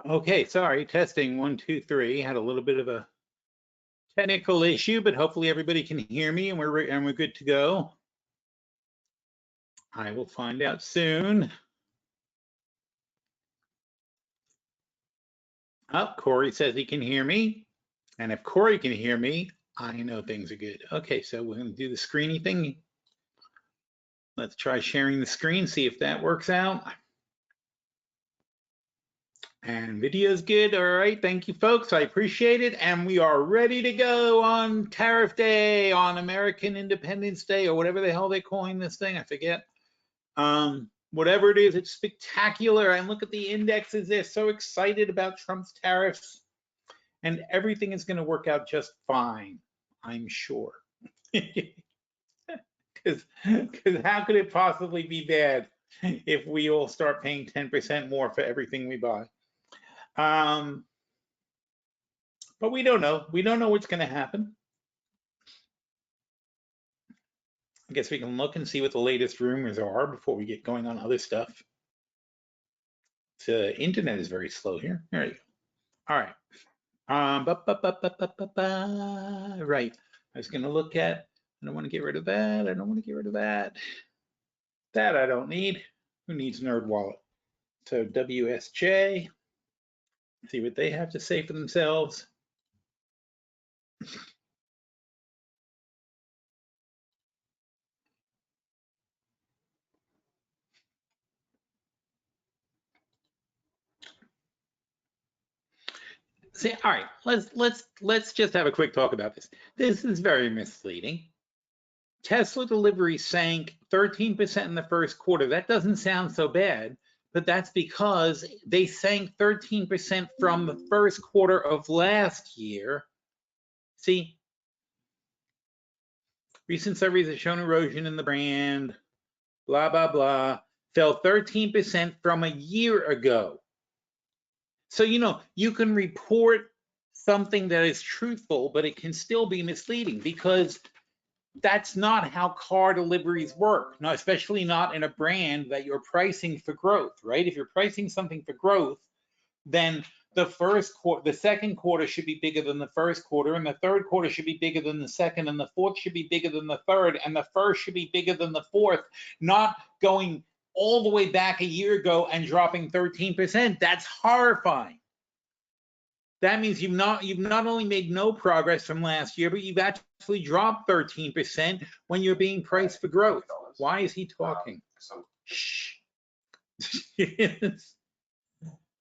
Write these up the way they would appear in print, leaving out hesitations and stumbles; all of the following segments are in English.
Okay, sorry, testing 1, 2, 3. Had a little bit of a technical issue, but hopefully everybody can hear me and we're good to go. I will find out soon. Oh, Corey says he can hear me. And if Corey can hear me, I know things are good. Okay, so we're going to do the screeny thing. Let's try sharing the screen, see if that works out. And video's good. All right, thank you, folks. I appreciate it. And we are ready to go on Tariff Day, on American Independence Day, or whatever the hell they're calling this thing. I forget. Whatever it is, it's spectacular. And look at the indexes. They're so excited about Trump's tariffs. And everything is going to work out just fine, I'm sure. Because how could it possibly be bad if we all start paying 10% more for everything we buy? But we don't know. We don't know what's going to happen. I guess we can look and see what the latest rumors are before we get going on other stuff. The internet is very slow here. There you go. All right. Right. I was going to look at, I don't want to get rid of that. I don't want to get rid of that. That I don't need. Who needs NerdWallet? So WSJ. See what they have to say for themselves. See, all right, let's just have a quick talk about this. This is very misleading. Tesla deliveries sank 13% in the first quarter. That doesn't sound so bad, but that's because they sank 13% from the first quarter of last year. See, recent surveys have shown erosion in the brand, blah, blah, blah, fell 13% from a year ago. So, you can report something that is truthful, but it can still be misleading because that's not how car deliveries work. No, especially not in a brand that you're pricing for growth, right? If you're pricing something for growth, then the second quarter should be bigger than the first quarter, and the third quarter should be bigger than the second, and the fourth should be bigger than the third, and the first should be bigger than the fourth, not going all the way back a year ago and dropping 13%. That's horrifying. That means you've not only made no progress from last year, but you've actually dropped 13% when you're being priced for growth. Why is he talking? Shh.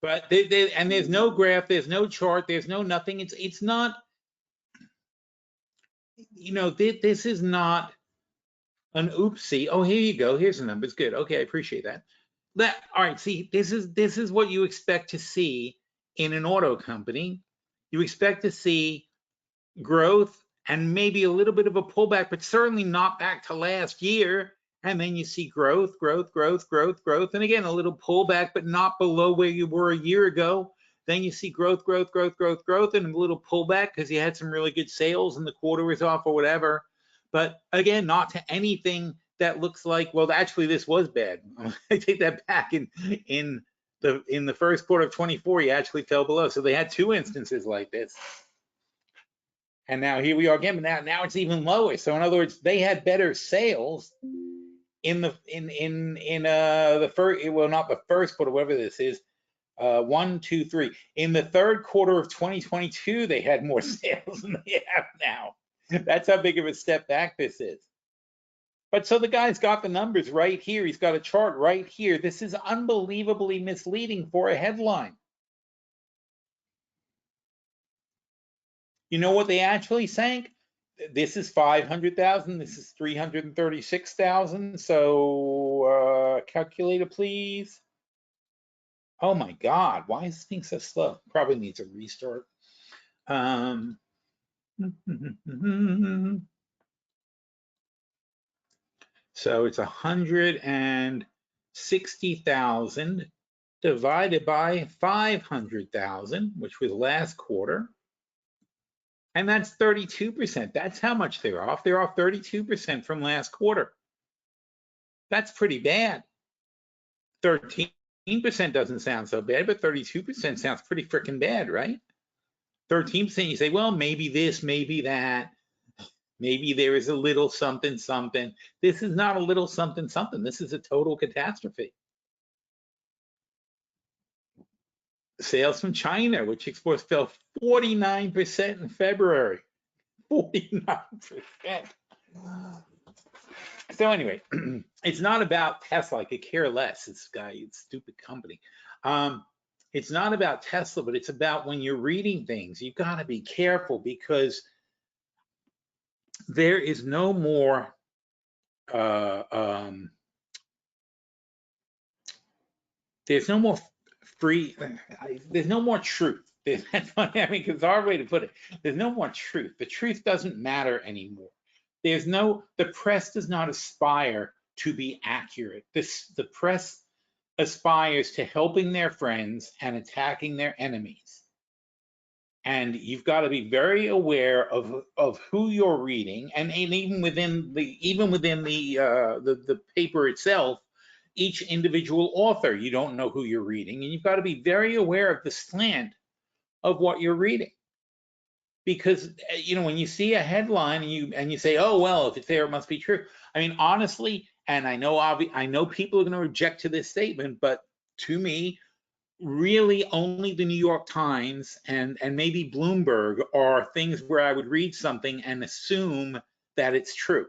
But and there's no graph, there's no chart, there's no nothing. It's not, this is not an oopsie. Oh, here you go. Here's the numbers. Good. Okay, I appreciate that. All right, see, this is what you expect to see in an auto company. You expect to see growth and maybe a little bit of a pullback, but certainly not back to last year. And then you see growth, and again, a little pullback, but not below where you were a year ago. Then you see growth, and a little pullback because you had some really good sales and the quarter was off or whatever. But again, not to anything that looks like, well, actually this was bad. I take that back. In the first quarter of 24, you actually fell below. So they had two instances like this. And now here we are again, but now it's even lower. So in other words, they had better sales in the first, well, not the first quarter, whatever this is, 1, 2, 3. In the third quarter of 2022, they had more sales than they have now. That's how big of a step back this is. But so the guy's got the numbers right here. He's got a chart right here. This is unbelievably misleading for a headline. You know what they actually sank? This is 500,000. This is 336,000. So calculator, please. Oh my God, why is this thing so slow? Probably needs a restart. So it's 160,000 divided by 500,000, which was last quarter. And that's 32%. That's how much they're off. They're off 32% from last quarter. That's pretty bad. 13% doesn't sound so bad, but 32% sounds pretty freaking bad, right? 13%, you say, well, maybe this, maybe that. Maybe there is a little something, something. This is not a little something, something. This is a total catastrophe. Sales from China, which exports fell 49% in February. 49%. So anyway, it's not about Tesla. I could care less. This guy, it's stupid company. It's not about Tesla, but it's about when you're reading things, you've got to be careful because there is no more there's no more free, there's no more truth. That's what I mean, because it's our way to put it. There's no more truth. The truth doesn't matter anymore. The press does not aspire to be accurate. The press aspires to helping their friends and attacking their enemies. And you've got to be very aware of who you're reading, and even within the paper itself, each individual author, you don't know who you're reading, and you've got to be very aware of the slant of what you're reading. Because when you see a headline and you say, oh well, if it's there, it must be true. I mean, honestly, and I know people are going to object to this statement, but to me, really only the New York Times and maybe Bloomberg are things where I would read something and assume that it's true.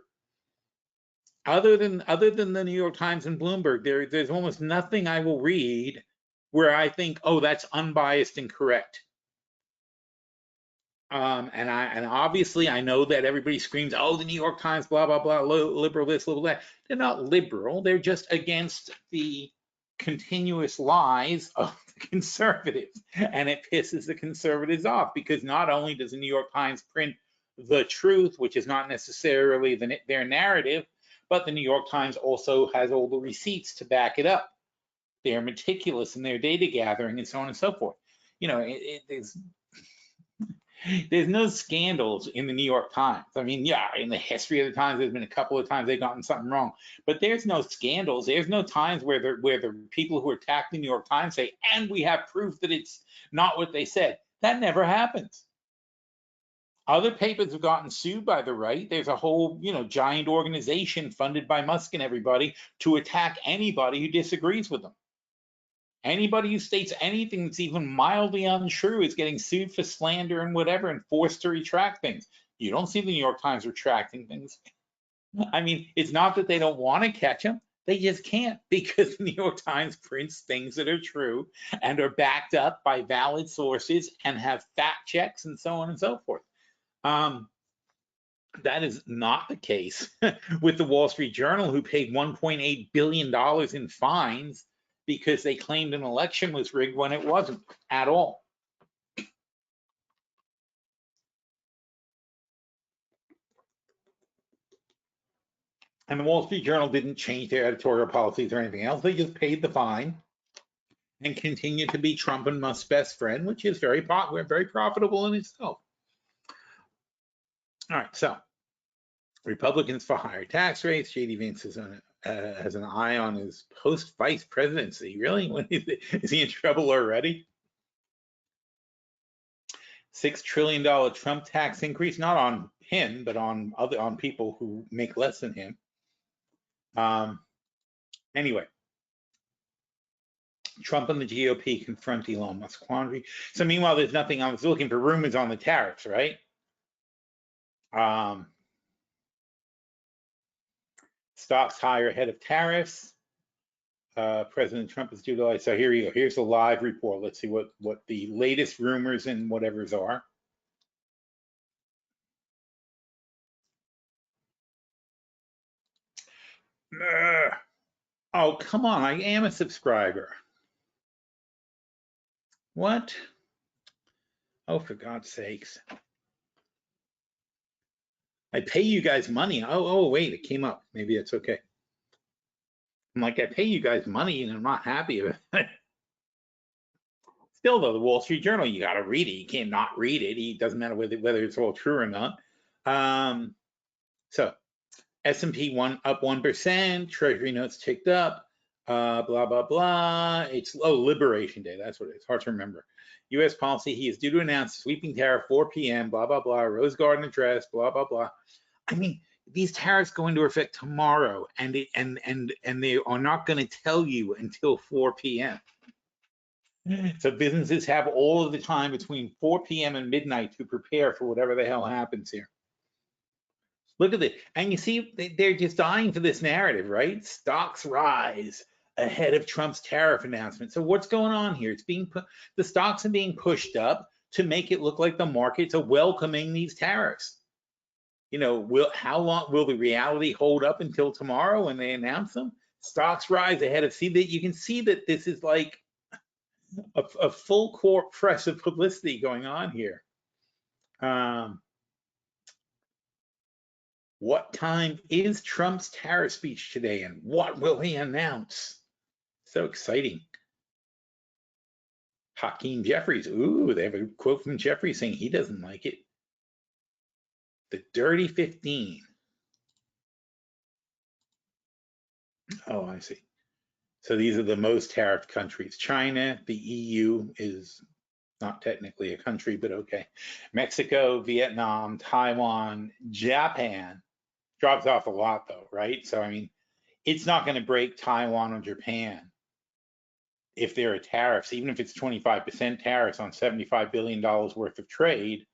Other than the New York Times and Bloomberg, there's almost nothing I will read where I think, oh, that's unbiased and correct. And obviously I know that everybody screams, oh, the New York Times, blah blah blah, liberal this, liberal that. They're not liberal. They're just against the continuous lies of the conservatives, and it pisses the conservatives off because not only does the New York Times print the truth, which is not necessarily their narrative, but the New York Times also has all the receipts to back it up. They're meticulous in their data gathering and so on and so forth. There's no scandals in the New York Times. I mean, yeah, in the history of the Times, there's been a couple of times they've gotten something wrong, but there's no scandals. There's no times where the people who attack the New York Times say, and we have proof that it's not what they said. That never happens. Other papers have gotten sued by the right. There's a whole, giant organization funded by Musk and everybody to attack anybody who disagrees with them. Anybody who states anything that's even mildly untrue is getting sued for slander and whatever and forced to retract things. You don't see the New York Times retracting things. I mean, it's not that they don't want to catch them. They just can't because the New York Times prints things that are true and are backed up by valid sources and have fact checks and so on and so forth. That is not the case with the Wall Street Journal, who paid $1.8 billion in fines because they claimed an election was rigged when it wasn't at all. And the Wall Street Journal didn't change their editorial policies or anything else. They just paid the fine and continued to be Trump and Musk's best friend, which is very profitable in itself. All right, so Republicans for higher tax rates. J.D. Vance has an eye on his post-vice presidency. Really? Is he in trouble already? $6 trillion Trump tax increase, not on him, but on people who make less than him. Anyway, Trump and the GOP confront Elon Musk quandary. So meanwhile, there's nothing. I was looking for rumors on the tariffs, right? Stocks higher ahead of tariffs. President Trump is due to. So here you go. Here's the live report. Let's see what the latest rumors and whatevers are. Oh, come on. I am a subscriber. What? Oh, for God's sakes. I pay you guys money. Oh, wait, it came up. Maybe it's okay. I'm like, I pay you guys money and I'm not happy with it. Still, though, the Wall Street Journal, you got to read it. You can't not read it. It doesn't matter whether it's all true or not. So S&P up 1%, Treasury notes ticked up. blah, blah, blah. It's Liberation Day. That's what it is. Hard to remember. U.S. policy. He is due to announce sweeping tariff 4 p.m. Blah, blah, blah. Rose Garden address. Blah, blah, blah. I mean, these tariffs go into effect tomorrow, and they are not going to tell you until 4 p.m. So businesses have all of the time between 4 p.m. and midnight to prepare for whatever the hell happens here. Look at it. And you see, they're just dying for this narrative, right? Stocks rise ahead of Trump's tariff announcement. So what's going on here? It's being the stocks are being pushed up to make it look like the markets are welcoming these tariffs. You know, how long will the reality hold up until tomorrow when they announce them? Stocks rise ahead of, see that you can see that this is like a full court press of publicity going on here. What time is Trump's tariff speech today, and what will he announce? So exciting. Hakeem Jeffries. Ooh, they have a quote from Jeffries saying he doesn't like it. The dirty 15. Oh, I see. So these are the most tariffed countries. China, the EU is not technically a country, but okay. Mexico, Vietnam, Taiwan, Japan. Drops off a lot though, right? So, I mean, it's not going to break Taiwan or Japan if there are tariffs, even if it's 25% tariffs on $75 billion worth of trade,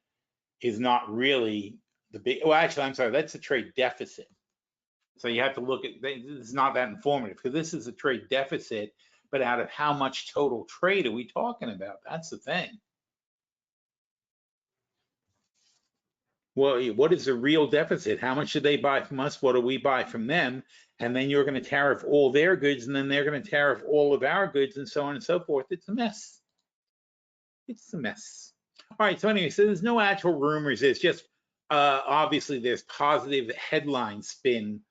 is not really the big, well, actually, I'm sorry, that's a trade deficit. So you have to look at, it's not that informative because this is a trade deficit, but out of how much total trade are we talking about? That's the thing. Well, what is the real deficit? How much do they buy from us? What do we buy from them? And then you're going to tariff all their goods, and then they're going to tariff all of our goods, and so on and so forth. It's a mess. It's a mess. All right. So anyway, so there's no actual rumors. It's just obviously there's positive headline spin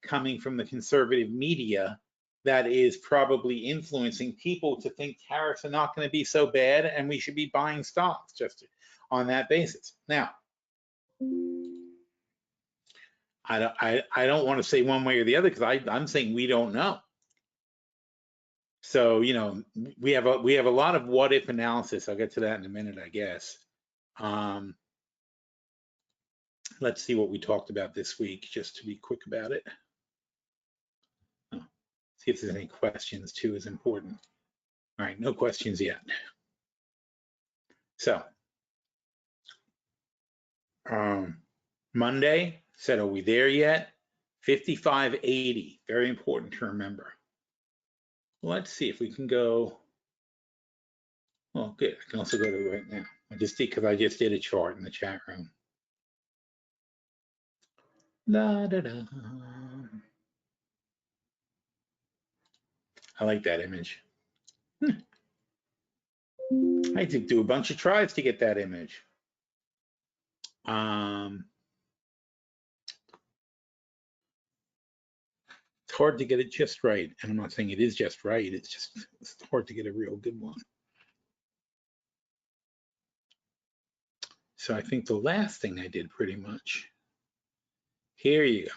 coming from the conservative media that is probably influencing people to think tariffs are not going to be so bad, and we should be buying stocks just on that basis. Now, I don't want to say one way or the other because I'm saying we don't know. So, you know, we have a lot of what if analysis. I'll get to that in a minute, I guess. Let's see what we talked about this week, just to be quick about it. Oh, see if there's any questions too is important. All right, no questions yet. So, Monday, said, are we there yet? 55.80, very important to remember. Let's see if we can go. Oh, good. I can also go to right now. I just did because I just did a chart in the chat room. Da, da, da. I like that image. I had to do a bunch of tries to get that image. It's hard to get it just right. And I'm not saying it is just right. It's hard to get a real good one. So I think the last thing I did pretty much. Here you go.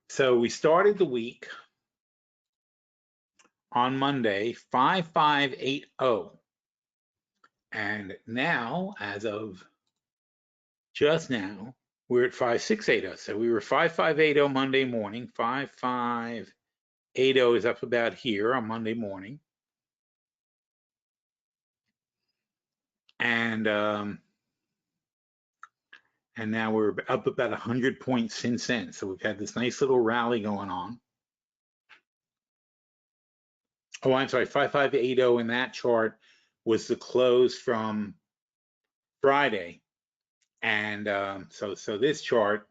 So we started the week on Monday, 5580. And now, as of just now, we're at 5680. So we were 5580 Monday morning. 5580 is up about here on Monday morning. And now we're up about 100 points since then. So we've had this nice little rally going on. Oh, I'm sorry, 5580 in that chart was the close from Friday. And so this chart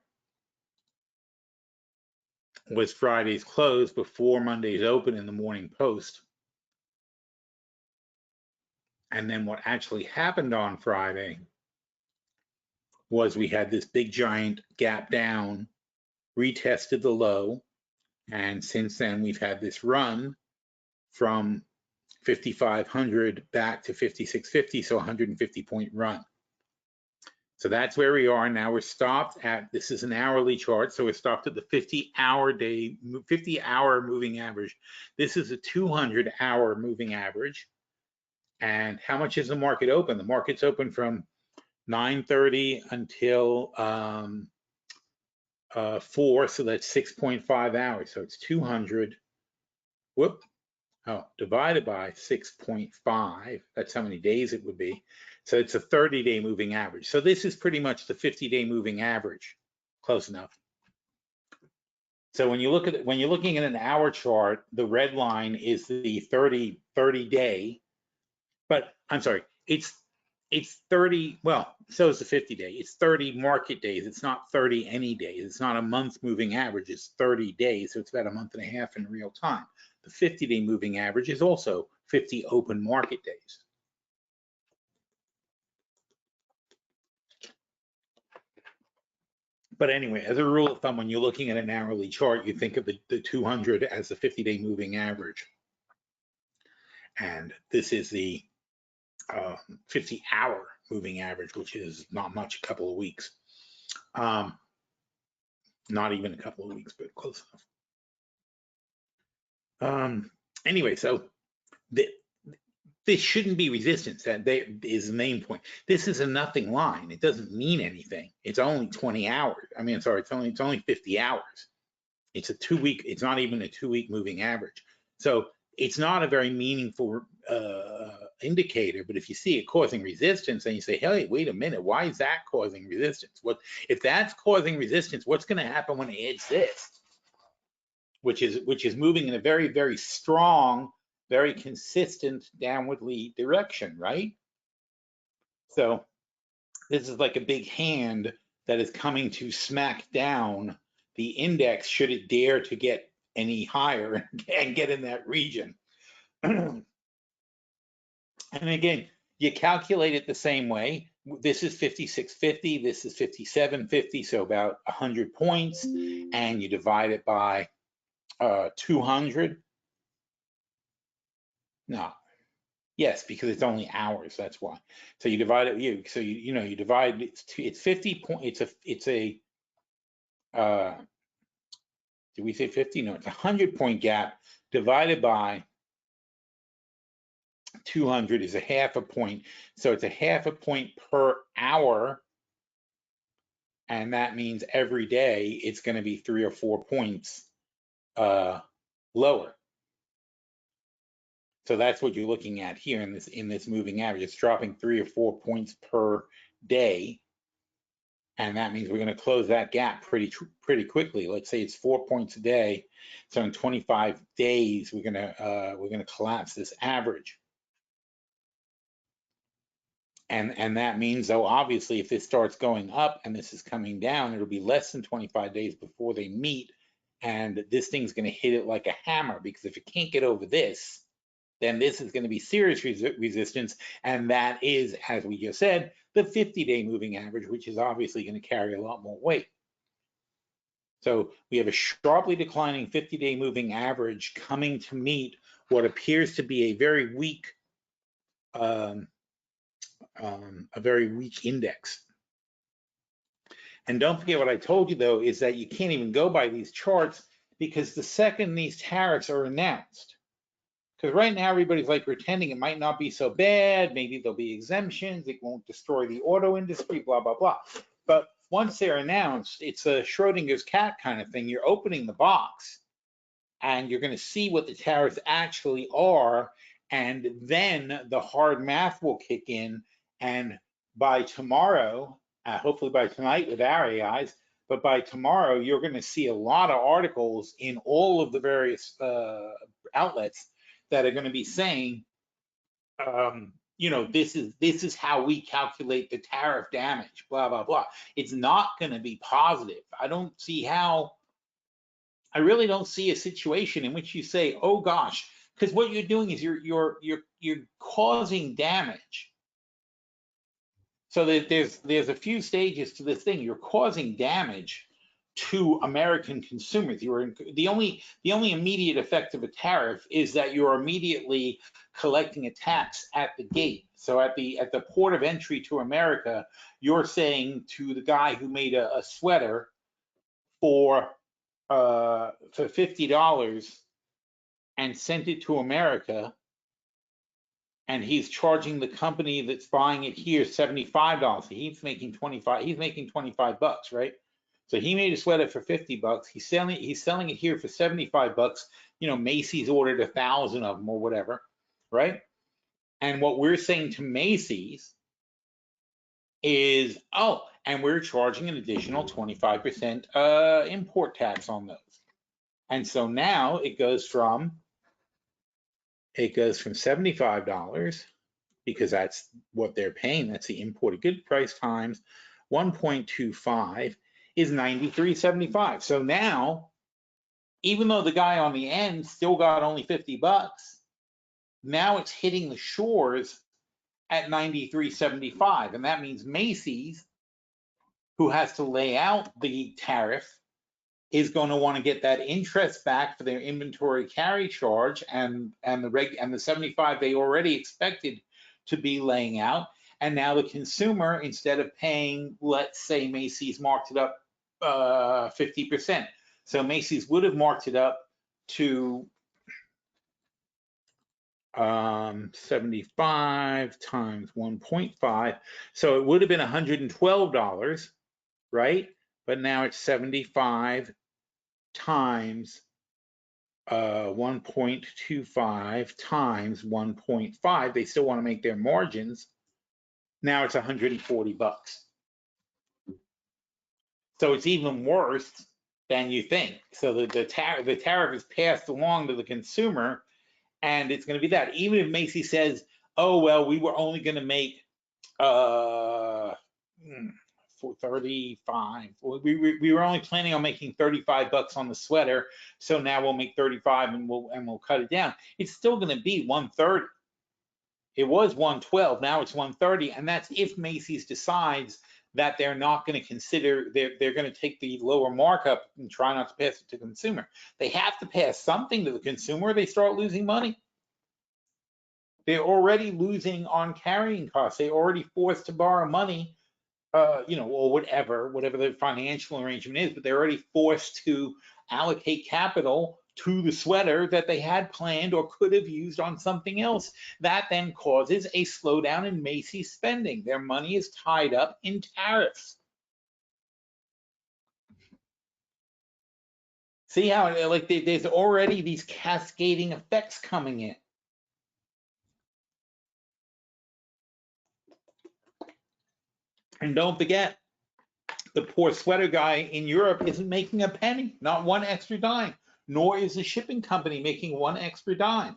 was Friday's close before Monday's open in the Morning Post. And then what actually happened on Friday was we had this big giant gap down, retested the low, and since then we've had this run from 5,500 back to 5,650, so 150 point run. So that's where we are now. We're stopped at, this is an hourly chart, so we're stopped at the 50-hour moving average. This is a 200-hour moving average. And how much is the market open? The market's open from 9:30 until 4, so that's 6.5 hours. So it's 200, divided by 6.5, that's how many days it would be. So it's a 30-day moving average. So this is pretty much the 50-day moving average, close enough. So when you look at it, when you're looking at an hour chart, the red line is the 30-day, but I'm sorry, it's 30, well, so is the 50-day. It's 30 market days. It's not 30 any days. It's not a month moving average. It's 30 days. So it's about a month and a half in real time. The 50-day moving average is also 50 open market days. But anyway, as a rule of thumb, when you're looking at an hourly chart, you think of the 200 as the 50-day moving average. And this is the 50-hour moving average, which is not much, a couple of weeks. Not even a couple of weeks, but close enough. Anyway, so this shouldn't be resistance. That is the main point. This is a nothing line. It doesn't mean anything. It's only 20 hours. I mean, sorry, it's only 50 hours. It's a 2-week. It's not even a 2-week moving average. So it's not a very meaningful indicator. But if you see it causing resistance, and you say, "Hey, wait a minute, why is that causing resistance? What if that's causing resistance? What's going to happen when it hits this?" Which is moving in a very, very strong, very consistent downwardly direction, right? So this is like a big hand that is coming to smack down the index should it dare to get any higher and get in that region. And again, you calculate it the same way. This is 5650, this is 5750, so about 100 points, and you divide it by 200. No, yes, because it's only hours. That's why. So you divide it. You divide it's 50 point. It's a. Did we say 50? No, it's a 100-point gap divided by 200 is a half a point. So it's a half a point per hour, and that means every day it's going to be 3 or 4 points lower. So that's what you're looking at here in this moving average. It's dropping 3 or 4 points per day, and that means we're going to close that gap pretty quickly. Let's say it's 4 points a day. So in 25 days, we're gonna collapse this average. And that means, though, obviously, if this starts going up and this is coming down, it'll be less than 25 days before they meet, and this thing's going to hit it like a hammer, because if it can't get over this, then this is going to be serious resistance, and that is, as we just said, the 50-day moving average, which is obviously going to carry a lot more weight. So we have a sharply declining 50-day moving average coming to meet what appears to be a very weak index. And don't forget what I told you, though, is that you can't even go by these charts, because the second these tariffs are announced, because right now everybody's like pretending it might not be so bad, maybe there'll be exemptions, it won't destroy the auto industry, blah, blah, blah. But once they're announced, it's a Schrodinger's cat kind of thing. You're opening the box and you're going to see what the tariffs actually are, and then the hard math will kick in, and by tomorrow, hopefully by tonight with our AIs, but by tomorrow, you're going to see a lot of articles in all of the various outlets that are going to be saying, this is how we calculate the tariff damage, blah, blah, blah. It's not going to be positive. I really don't see a situation in which you say, oh gosh, because what you're doing is you're causing damage. So there's a few stages to this thing. You're causing damage to American consumers. The only immediate effect of a tariff is that you're immediately collecting a tax at the gate. So at the port of entry to America, you're saying to the guy who made a sweater for $50 and sent it to America, and he's charging the company that's buying it here $75. He's making 25. He's making 25 bucks, right? So he made a sweater for 50 bucks. He's selling it here for 75 bucks. You know, Macy's ordered 1,000 of them or whatever, right? And what we're saying to Macy's is, oh, and we're charging an additional 25% import tax on those. And so now it goes from $75, because that's what they're paying. That's the imported good price times 1.25 is $93.75. So now, even though the guy on the end still got only 50 bucks, now it's hitting the shores at $93.75. And that means Macy's, who has to lay out the tariff, is going to want to get that interest back for their inventory carry charge and the 75 they already expected to be laying out. And now the consumer, instead of paying, let's say Macy's marked it up 50%. So Macy's would have marked it up to 75 times 1.5. So it would have been $112, right? But now it's 75 times 1.25 times 1.5. They still want to make their margins. Now it's 140 bucks. So it's even worse than you think. So the tariff is passed along to the consumer, and it's going to be that. Even if Macy's says, oh, well, we were only going to make for 35. We were only planning on making 35 bucks on the sweater, so now we'll make 35 and we'll cut it down. It's still going to be 130. It was 112, now it's 130, and that's if Macy's decides that they're not going to consider, they're going to take the lower markup and try not to pass it to the consumer. They have to pass something to the consumer, or they start losing money. They're already losing on carrying costs. They're already forced to borrow money, you know, or whatever the financial arrangement is, but they're already forced to allocate capital to the sweater that they had planned or could have used on something else. That then causes a slowdown in Macy's spending. Their money is tied up in tariffs. See how, like, there's already these cascading effects coming in. And don't forget, the poor sweater guy in Europe isn't making a penny, not one extra dime, nor is the shipping company making one extra dime.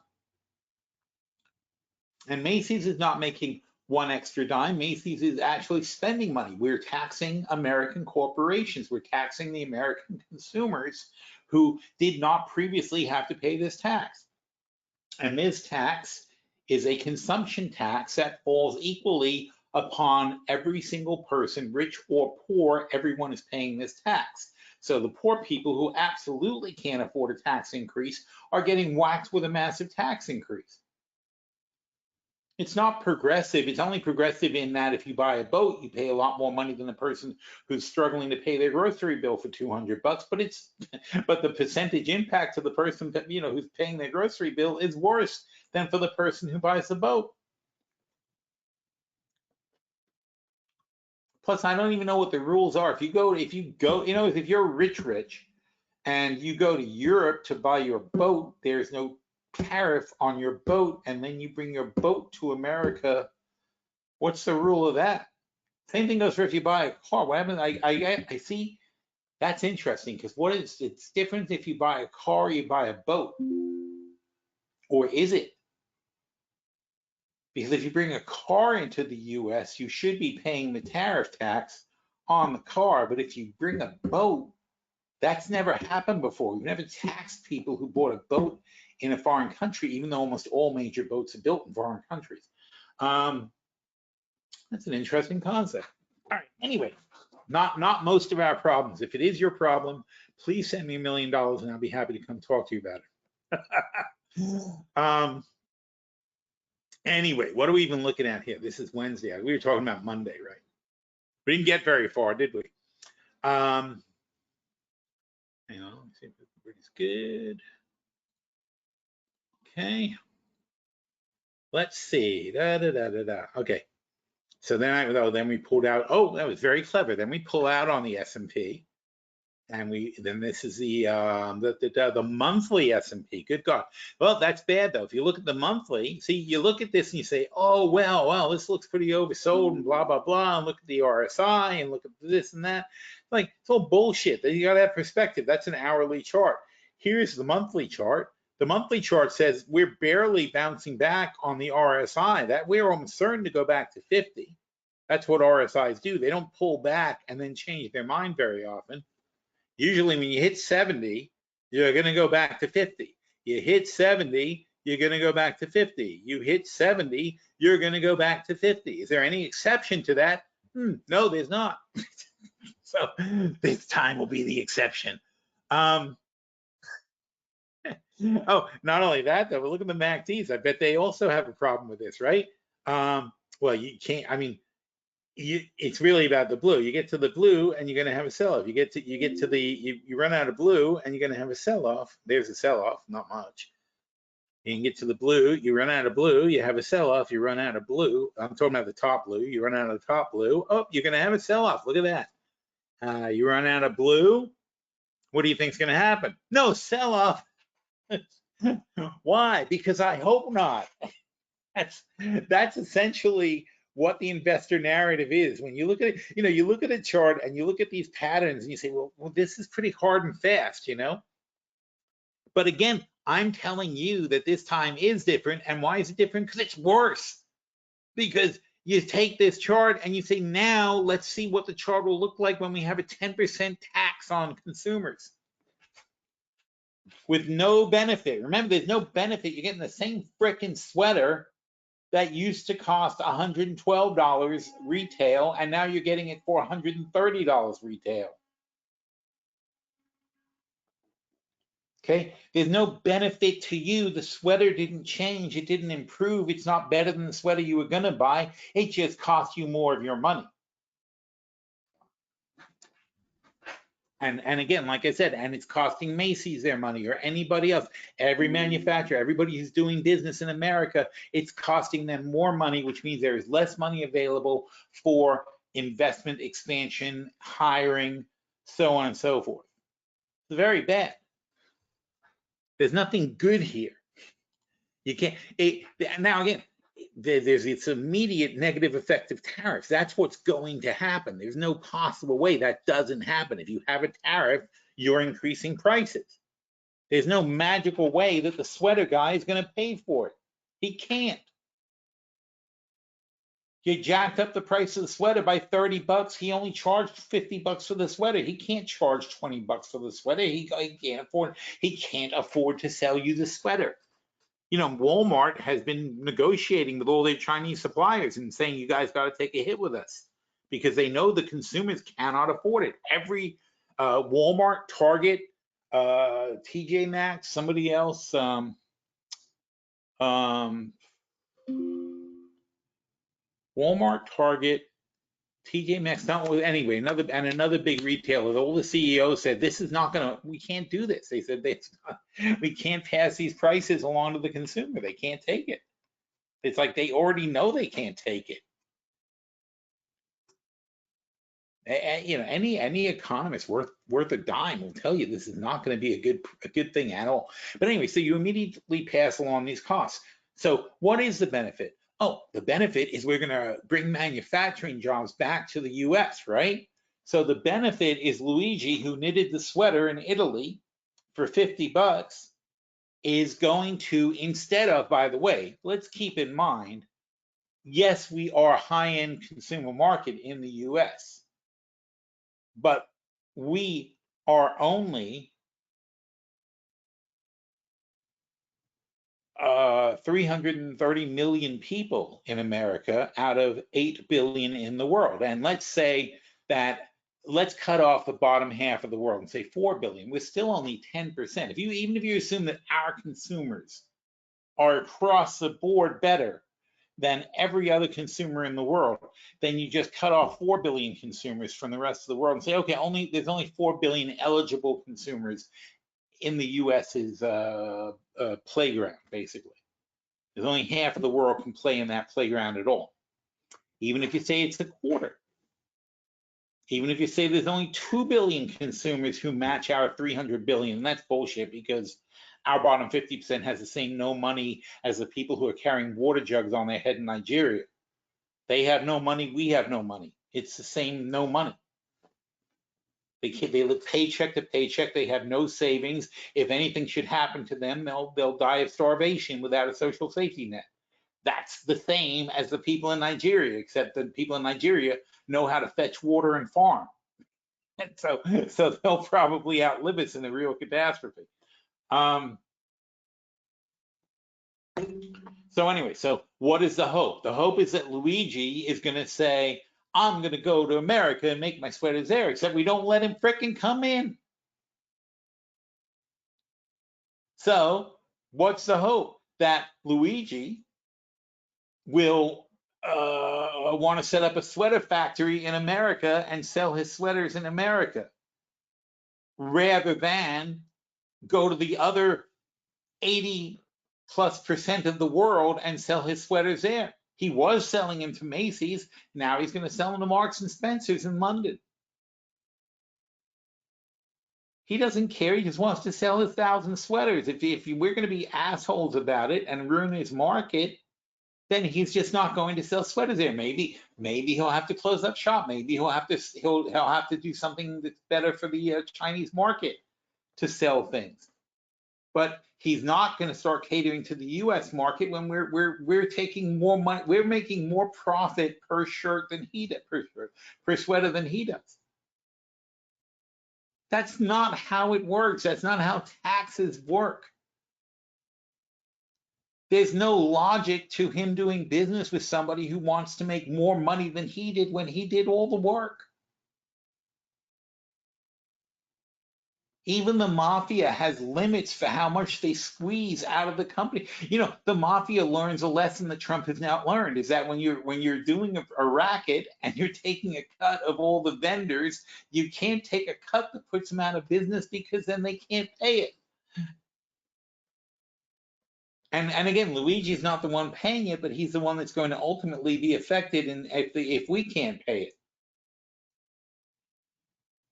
And Macy's is not making one extra dime. Macy's is actually spending money. We're taxing American corporations. We're taxing the American consumers who did not previously have to pay this tax. And this tax is a consumption tax that falls equally upon every single person, rich or poor. Everyone is paying this tax. So the poor people who absolutely can't afford a tax increase are getting whacked with a massive tax increase. It's not progressive. It's only progressive in that if you buy a boat, you pay a lot more money than the person who's struggling to pay their grocery bill for 200 bucks. But the percentage impact to the person that, you know, who's paying their grocery bill is worse than for the person who buys the boat. Plus, I don't even know what the rules are. If you go, you know, if you're rich, and you go to Europe to buy your boat, there's no tariff on your boat, and then you bring your boat to America. What's the rule of that? Same thing goes for if you buy a car. What happens? I see. That's interesting, because it's different if you buy a car or you buy a boat, or is it? Because if you bring a car into the US, you should be paying the tariff tax on the car. But if you bring a boat, that's never happened before. We've never taxed people who bought a boat in a foreign country, even though almost all major boats are built in foreign countries. That's an interesting concept. All right, anyway, Not most of our problems. If it is your problem, please send me $1 million and I'll be happy to come talk to you about it. Anyway, what are we even looking at here? This is Wednesday. We were talking about Monday, right? We didn't get very far, did we? Hang on, let's see if everybody's good. Okay. Let's see. Okay. So then we pulled out. Oh, that was very clever. Then we pull out on the S&P. And then this is the monthly S&P. Good God. Well, that's bad though. If you look at the monthly, see, you look at this and you say, oh, well, this looks pretty oversold and blah, blah, blah. And look at the RSI and look at this and that. Like, it's all bullshit. You got to have perspective. That's an hourly chart. Here's the monthly chart. The monthly chart says we're barely bouncing back on the RSI. That we're almost certain to go back to 50. That's what RSIs do. They don't pull back and then change their mind very often. Usually when you hit 70, you're going to go back to 50. You hit 70, you're going to go back to 50. You hit 70, you're going to go back to 50. Is there any exception to that? No, there's not. So this time will be the exception. Oh, not only that, though, but look at the MACDs. I bet they also have a problem with this, right? Well, you can't, I mean, it's really about the blue. You get to the blue and you're going to have a sell-off. You run out of blue and you're going to have a sell-off. There's a sell-off, not much. You can get to the blue, you run out of blue, you have a sell-off, you run out of blue. I'm talking about the top blue. You run out of the top blue. Oh, you're going to have a sell-off. Look at that. You run out of blue. What do you think is going to happen? No, sell-off. Why? Because I hope not. That's essentially what the investor narrative is. When you look at it, you look at a chart and you look at these patterns and you say, well, this is pretty hard and fast, But again, I'm telling you that this time is different. And why is it different? Because it's worse. Because you take this chart and you say, now let's see what the chart will look like when we have a 10% tax on consumers with no benefit. Remember, there's no benefit. You're getting the same frickin' sweater that used to cost $112 retail, and now you're getting it for $130 retail. Okay, there's no benefit to you. The sweater didn't change, it didn't improve. It's not better than the sweater you were gonna buy. It just cost you more of your money. And again, like I said, and it's costing Macy's their money or anybody else, every manufacturer, everybody who's doing business in America, it's costing them more money, which means there is less money available for investment, expansion, hiring, so on and so forth. It's very bad. There's nothing good here. You can't, now again, there's its immediate negative effect of tariffs. That's what's going to happen. There's no possible way that doesn't happen. If you have a tariff, you're increasing prices. There's no magical way that the sweater guy is going to pay for it. He can't. You jacked up the price of the sweater by 30 bucks. He only charged 50 bucks for the sweater. He can't charge 20 bucks for the sweater. He can't afford to sell you the sweater. Walmart has been negotiating with all their Chinese suppliers and saying, you guys got to take a hit with us because they know the consumers cannot afford it. Every Walmart, Target, TJ Maxx, somebody else, Walmart, Target, TJ Maxx, anyway, another big retailer, all the CEOs said, we can't do this. They said, we can't pass these prices along to the consumer. They can't take it. It's like they already know they can't take it. Any economist worth a dime will tell you this is not going to be a good thing at all. But anyway, so you immediately pass along these costs. So what is the benefit? Oh, the benefit is we're going to bring manufacturing jobs back to the US, right? So the benefit is Luigi, who knitted the sweater in Italy for 50 bucks, is going to, instead of, by the way, let's keep in mind, yes, we are a high-end consumer market in the US, but we are only 330 million people in America out of 8 billion in the world. And let's say that let's cut off the bottom half of the world and say 4 billion. We're still only 10%. Even if you assume that our consumers are across the board better than every other consumer in the world, then you just cut off 4 billion consumers from the rest of the world and say, okay, there's only 4 billion eligible consumers in the US's playground, basically. There's only half of the world can play in that playground at all. Even if you say it's a quarter. Even if you say there's only 2 billion consumers who match our 300 billion, that's bullshit, because our bottom 50% has the same no money as the people who are carrying water jugs on their head in Nigeria. They have no money, we have no money. It's the same no money. They live paycheck to paycheck. They have no savings. If anything should happen to them, they'll die of starvation without a social safety net. That's the same as the people in Nigeria, except the people in Nigeria know how to fetch water and farm. And so they'll probably outlive us in a real catastrophe. So anyway, so what is the hope? The hope is that Luigi is going to say, I'm going to go to America and make my sweaters there, except we don't let him frickin' come in. So what's the hope? That Luigi will want to set up a sweater factory in America and sell his sweaters in America, rather than go to the other 80+% of the world and sell his sweaters there. He was selling them to Macy's. Now he's going to sell them to Marks and Spencer's in London. He doesn't care. He just wants to sell his 1,000 sweaters. If we're going to be assholes about it and ruin his market, then he's just not going to sell sweaters there. Maybe he'll have to close up shop. Maybe he'll have to do something that's better for the Chinese market to sell things. But he's not going to start catering to the U.S. market when we're taking more money. We're making more profit per shirt than he does, per sweater than he does. That's not how it works. That's not how taxes work. There's no logic to him doing business with somebody who wants to make more money than he did when he did all the work. Even the mafia has limits for how much they squeeze out of the company. You know, the mafia learns a lesson that Trump has now learned, is that when you're doing a racket and you're taking a cut of all the vendors, you can't take a cut that puts them out of business, because then they can't pay it. And again, Luigi's not the one paying it, but he's the one that's going to ultimately be affected if we can't pay it.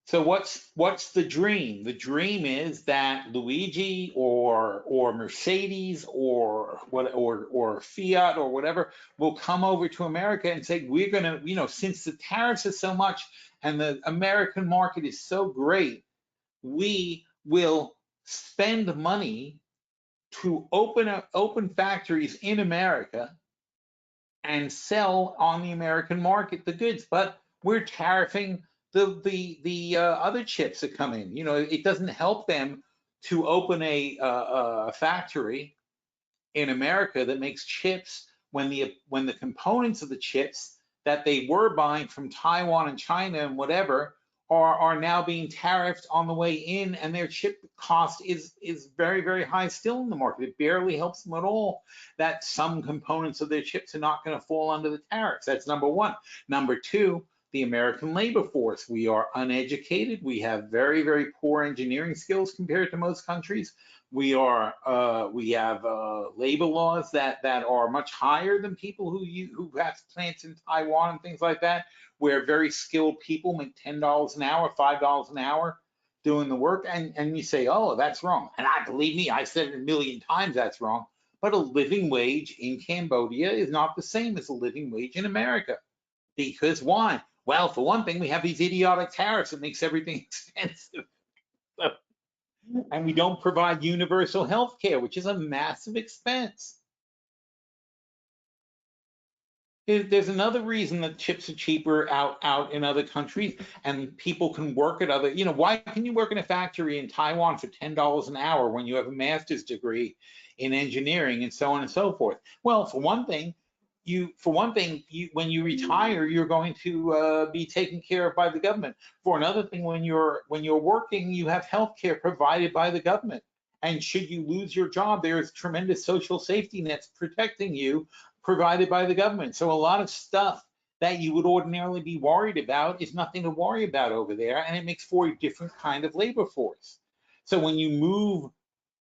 So what's the dream? The dream is that Luigi or Mercedes or Fiat or whatever will come over to America and say, we're going to, you know, since the tariffs are so much and the American market is so great, we will spend money to open factories in America and sell on the American market the goods, but we're tariffing the other chips that come in. You know, it doesn't help them to open a factory in America that makes chips when the components of the chips that they were buying from Taiwan and China and whatever are now being tariffed on the way in, and their chip cost is very, very high still in the market. It barely helps them at all that some components of their chips are not going to fall under the tariffs. That's number one. Number two, the American labor force. We are uneducated. We have very, very poor engineering skills compared to most countries. We have labor laws that are much higher than people who have plants in Taiwan and things like that, where very skilled people make $10 an hour, $5 an hour doing the work. And you say, oh, that's wrong. And believe me, I said it a million times, that's wrong. But a living wage in Cambodia is not the same as a living wage in America. Because why? Well, for one thing, we have these idiotic tariffs that makes everything expensive. And we don't provide universal health care, which is a massive expense. There's another reason that chips are cheaper out in other countries, and people can work at other, you know, why can you work in a factory in Taiwan for $10 an hour when you have a master's degree in engineering and so on and so forth? Well, for one thing, for one thing, when you retire, you're going to be taken care of by the government. For another thing, when you're working, you have health care provided by the government. And should you lose your job, there's tremendous social safety nets protecting you, provided by the government. So a lot of stuff that you would ordinarily be worried about is nothing to worry about over there, and it makes for a different kind of labor force. So when you move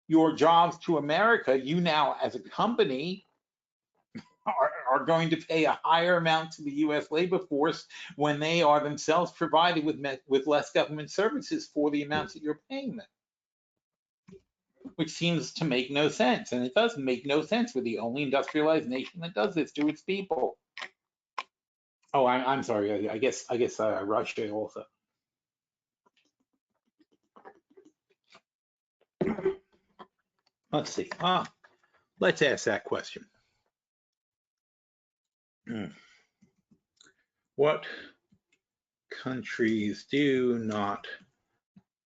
your jobs to America, you now, as a company, are going to pay a higher amount to the U.S. labor force when they are themselves provided with less government services for the amounts that you're paying them, which seems to make no sense. And it does make no sense. We're the only industrialized nation that does this to its people. Oh, I'm sorry. I guess Russia also. Let's see. Let's ask that question. What countries do not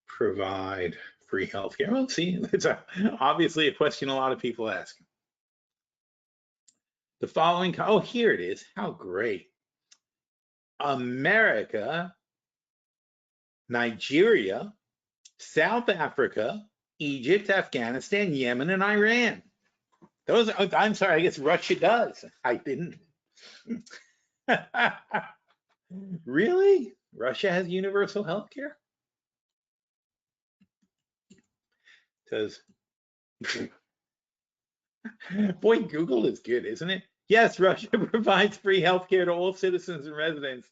provide free healthcare? Well, see, it's obviously a question a lot of people ask. The following, oh, here it is. How great. America, Nigeria, South Africa, Egypt, Afghanistan, Yemen, and Iran. Those are, I'm sorry, I guess Russia does. I didn't. Really? Russia has universal health care? Says, boy, Google is good, isn't it? Yes, Russia provides free health care to all citizens and residents.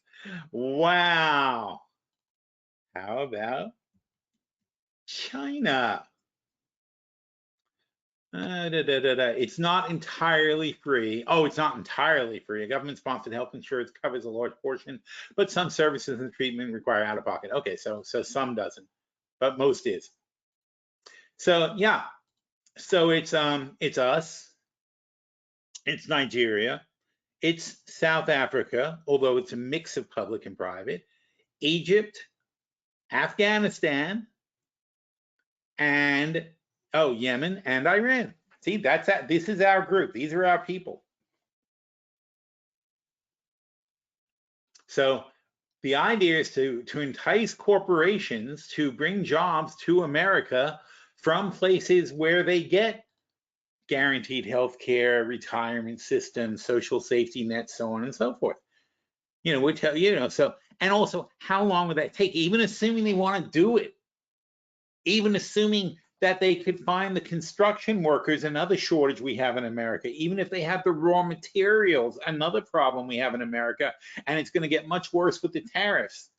Wow. How about China? It's not entirely free. Oh, it's not entirely free. A government-sponsored health insurance covers a large portion, but some services and treatment require out-of-pocket. Okay, so some doesn't, but most is. So yeah, so it's us, it's Nigeria, it's South Africa, although it's a mix of public and private, Egypt, Afghanistan, and Yemen and Iran. See, that's that. This is our group. These are our people. So the idea is to entice corporations to bring jobs to America from places where they get guaranteed health care, retirement systems, social safety nets, so on and so forth. You know, so, and also how long would that take? Even assuming they want to do it, even assuming that they could find the construction workers, another shortage we have in America, even if they have the raw materials, another problem we have in America, and it's going to get much worse with the tariffs.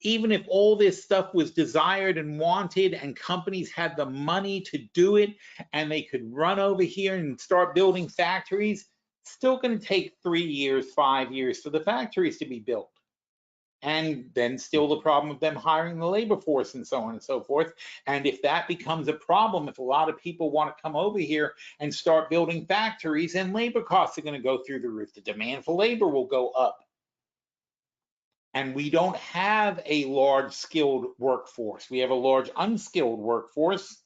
Even if all this stuff was desired and wanted and companies had the money to do it and they could run over here and start building factories, it's still going to take 3 years, 5 years for the factories to be built. And then still the problem of them hiring the labor force and so on and so forth. And if that becomes a problem, if a lot of people want to come over here and start building factories, and labor costs are going to go through the roof, the demand for labor will go up. And we don't have a large skilled workforce. We have a large unskilled workforce,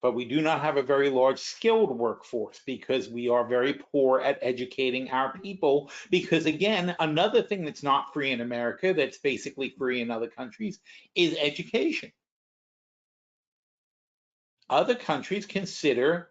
but we do not have a very large skilled workforce because we are very poor at educating our people. Because again, another thing that's not free in America, that's basically free in other countries, is education. Other countries consider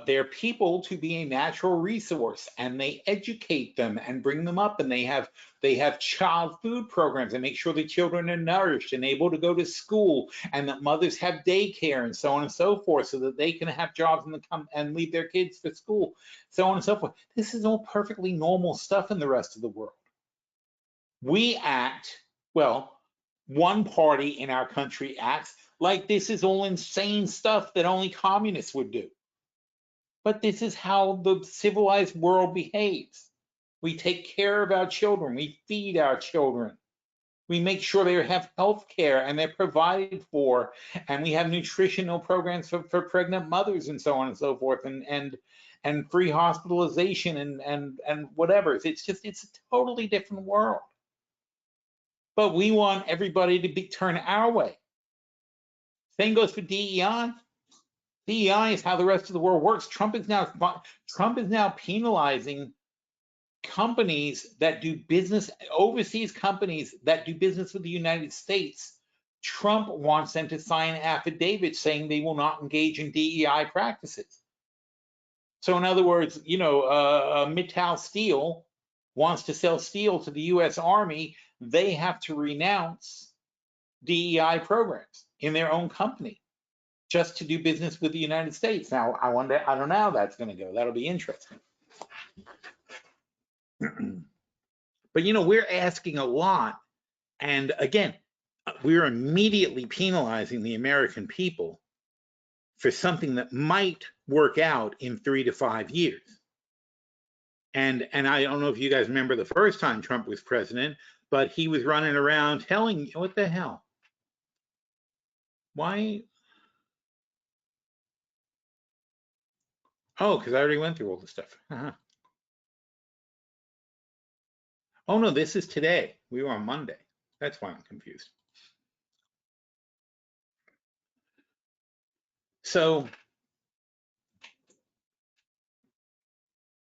their people to be a natural resource, and they educate them and bring them up, and they have child food programs and make sure the children are nourished and able to go to school, and that mothers have daycare and so on and so forth, so that they can have jobs and leave their kids for school, so on and so forth. This is all perfectly normal stuff in the rest of the world. We act, well, one party in our country acts like this is all insane stuff that only communists would do. But this is how the civilized world behaves. We take care of our children. We feed our children. We make sure they have health care and they're provided for. And we have nutritional programs for pregnant mothers and so on and so forth, and free hospitalization and whatever. It's a totally different world. But we want everybody to turn our way. Same goes for DEI. DEI is how the rest of the world works. Trump is now penalizing companies that do business, overseas companies that do business with the United States. Trump wants them to sign affidavits saying they will not engage in DEI practices. So in other words, Mittal Steel wants to sell steel to the US Army, they have to renounce DEI programs in their own company just to do business with the United States. Now, I don't know how that's going to go. That'll be interesting. But, we're asking a lot. And again, we're immediately penalizing the American people for something that might work out in 3 to 5 years. And I don't know if you guys remember the first time Trump was president, but he was running around telling, what the hell? Why? Oh, because I already went through all the stuff. Oh, no, this is today. We were on Monday. That's why I'm confused. So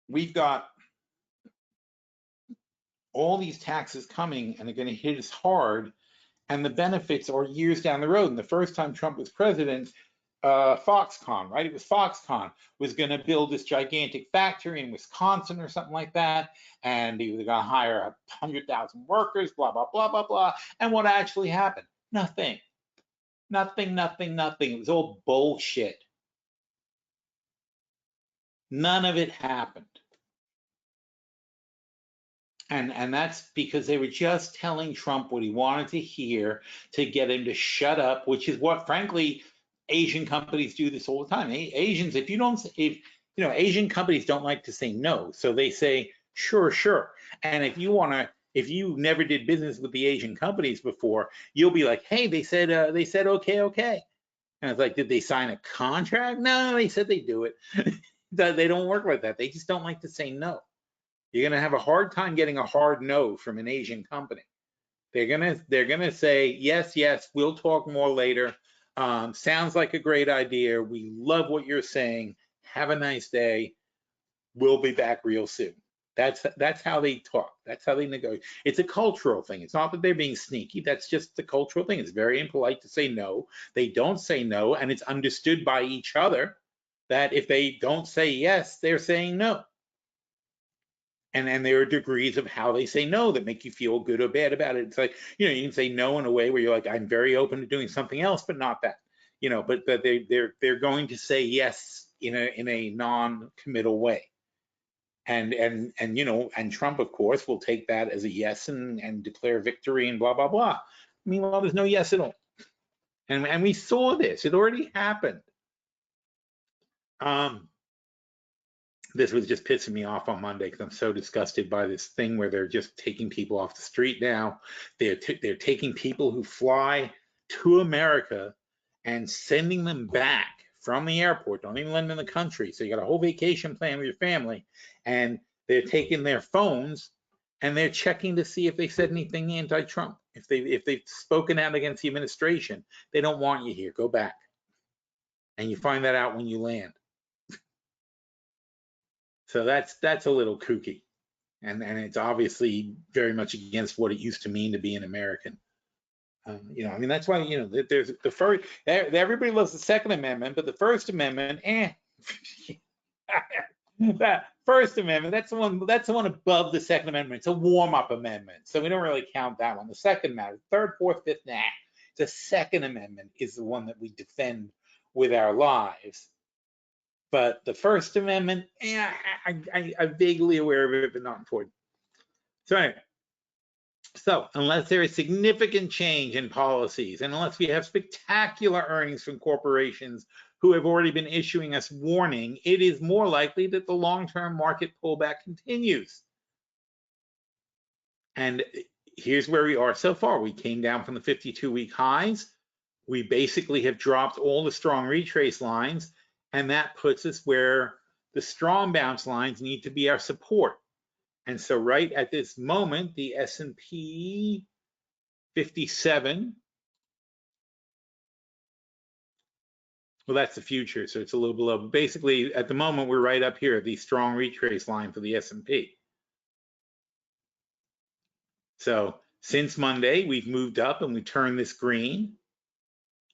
we've got all these taxes coming and they're going to hit us hard, and the benefits are years down the road. And the first time Trump was president, Foxconn, right? It was Foxconn was going to build this gigantic factory in Wisconsin or something like that, and he was going to hire 100,000 workers, blah, blah, blah, blah, blah. And what actually happened? Nothing. Nothing. It was all bullshit. None of it happened. And that's because they were just telling Trump what he wanted to hear to get him to shut up, which is what, frankly, Asian companies do this all the time. Asians, Asian companies don't like to say no, so they say sure. And if you never did business with the Asian companies before, you'll be like, hey, they said okay. And it's like, did they sign a contract? No, they said they do it. They don't work like that. They just don't like to say no. You're gonna have a hard time getting a hard no from an Asian company. They're gonna say yes, we'll talk more later. Sounds like a great idea. We love what you're saying. Have a nice day. We'll be back real soon. That's how they talk. That's how they negotiate. It's a cultural thing. It's not that they're being sneaky. That's just the cultural thing. It's very impolite to say no. They don't say no, and it's understood by each other that if they don't say yes, they're saying no. And there are degrees of how they say no that make you feel good or bad about it. It's like, you can say no in a way where you're like, I'm very open to doing something else, but not that, but they're going to say yes in a non-committal way. And Trump, of course, will take that as a yes and declare victory and blah, blah, blah. Meanwhile, there's no yes at all. And we saw this, it already happened. This was just pissing me off on Monday because I'm so disgusted by this thing where they're just taking people off the street now. They're taking people who fly to America and sending them back from the airport. Don't even let them in the country. So you got a whole vacation plan with your family, and they're taking their phones and they're checking to see if they said anything anti-Trump. If they've spoken out against the administration, they don't want you here. Go back. And you find that out when you land. So that's a little kooky, and it's obviously very much against what it used to mean to be an American. That's why there's the first. Everybody loves the Second Amendment, but the First Amendment, that First Amendment, that's the one above the Second Amendment. It's a warm-up amendment, so we don't really count that one. The Second Amendment, third, fourth, fifth, nah. The Second Amendment is the one that we defend with our lives. But the First Amendment, I'm vaguely aware of it, but not important. So anyway, unless there is significant change in policies, and unless we have spectacular earnings from corporations who have already been issuing us warning, it is more likely that the long-term market pullback continues. And here's where we are so far. We came down from the 52-week highs. We basically have dropped all the strong retrace lines, and that puts us where the strong bounce lines need to be our support. And so right at this moment, the S&P 57 Well, that's the future, so it's a little below. Basically, at the moment, we're right up here, the strong retrace line for the S&P. So since Monday, we've moved up and we turned this green.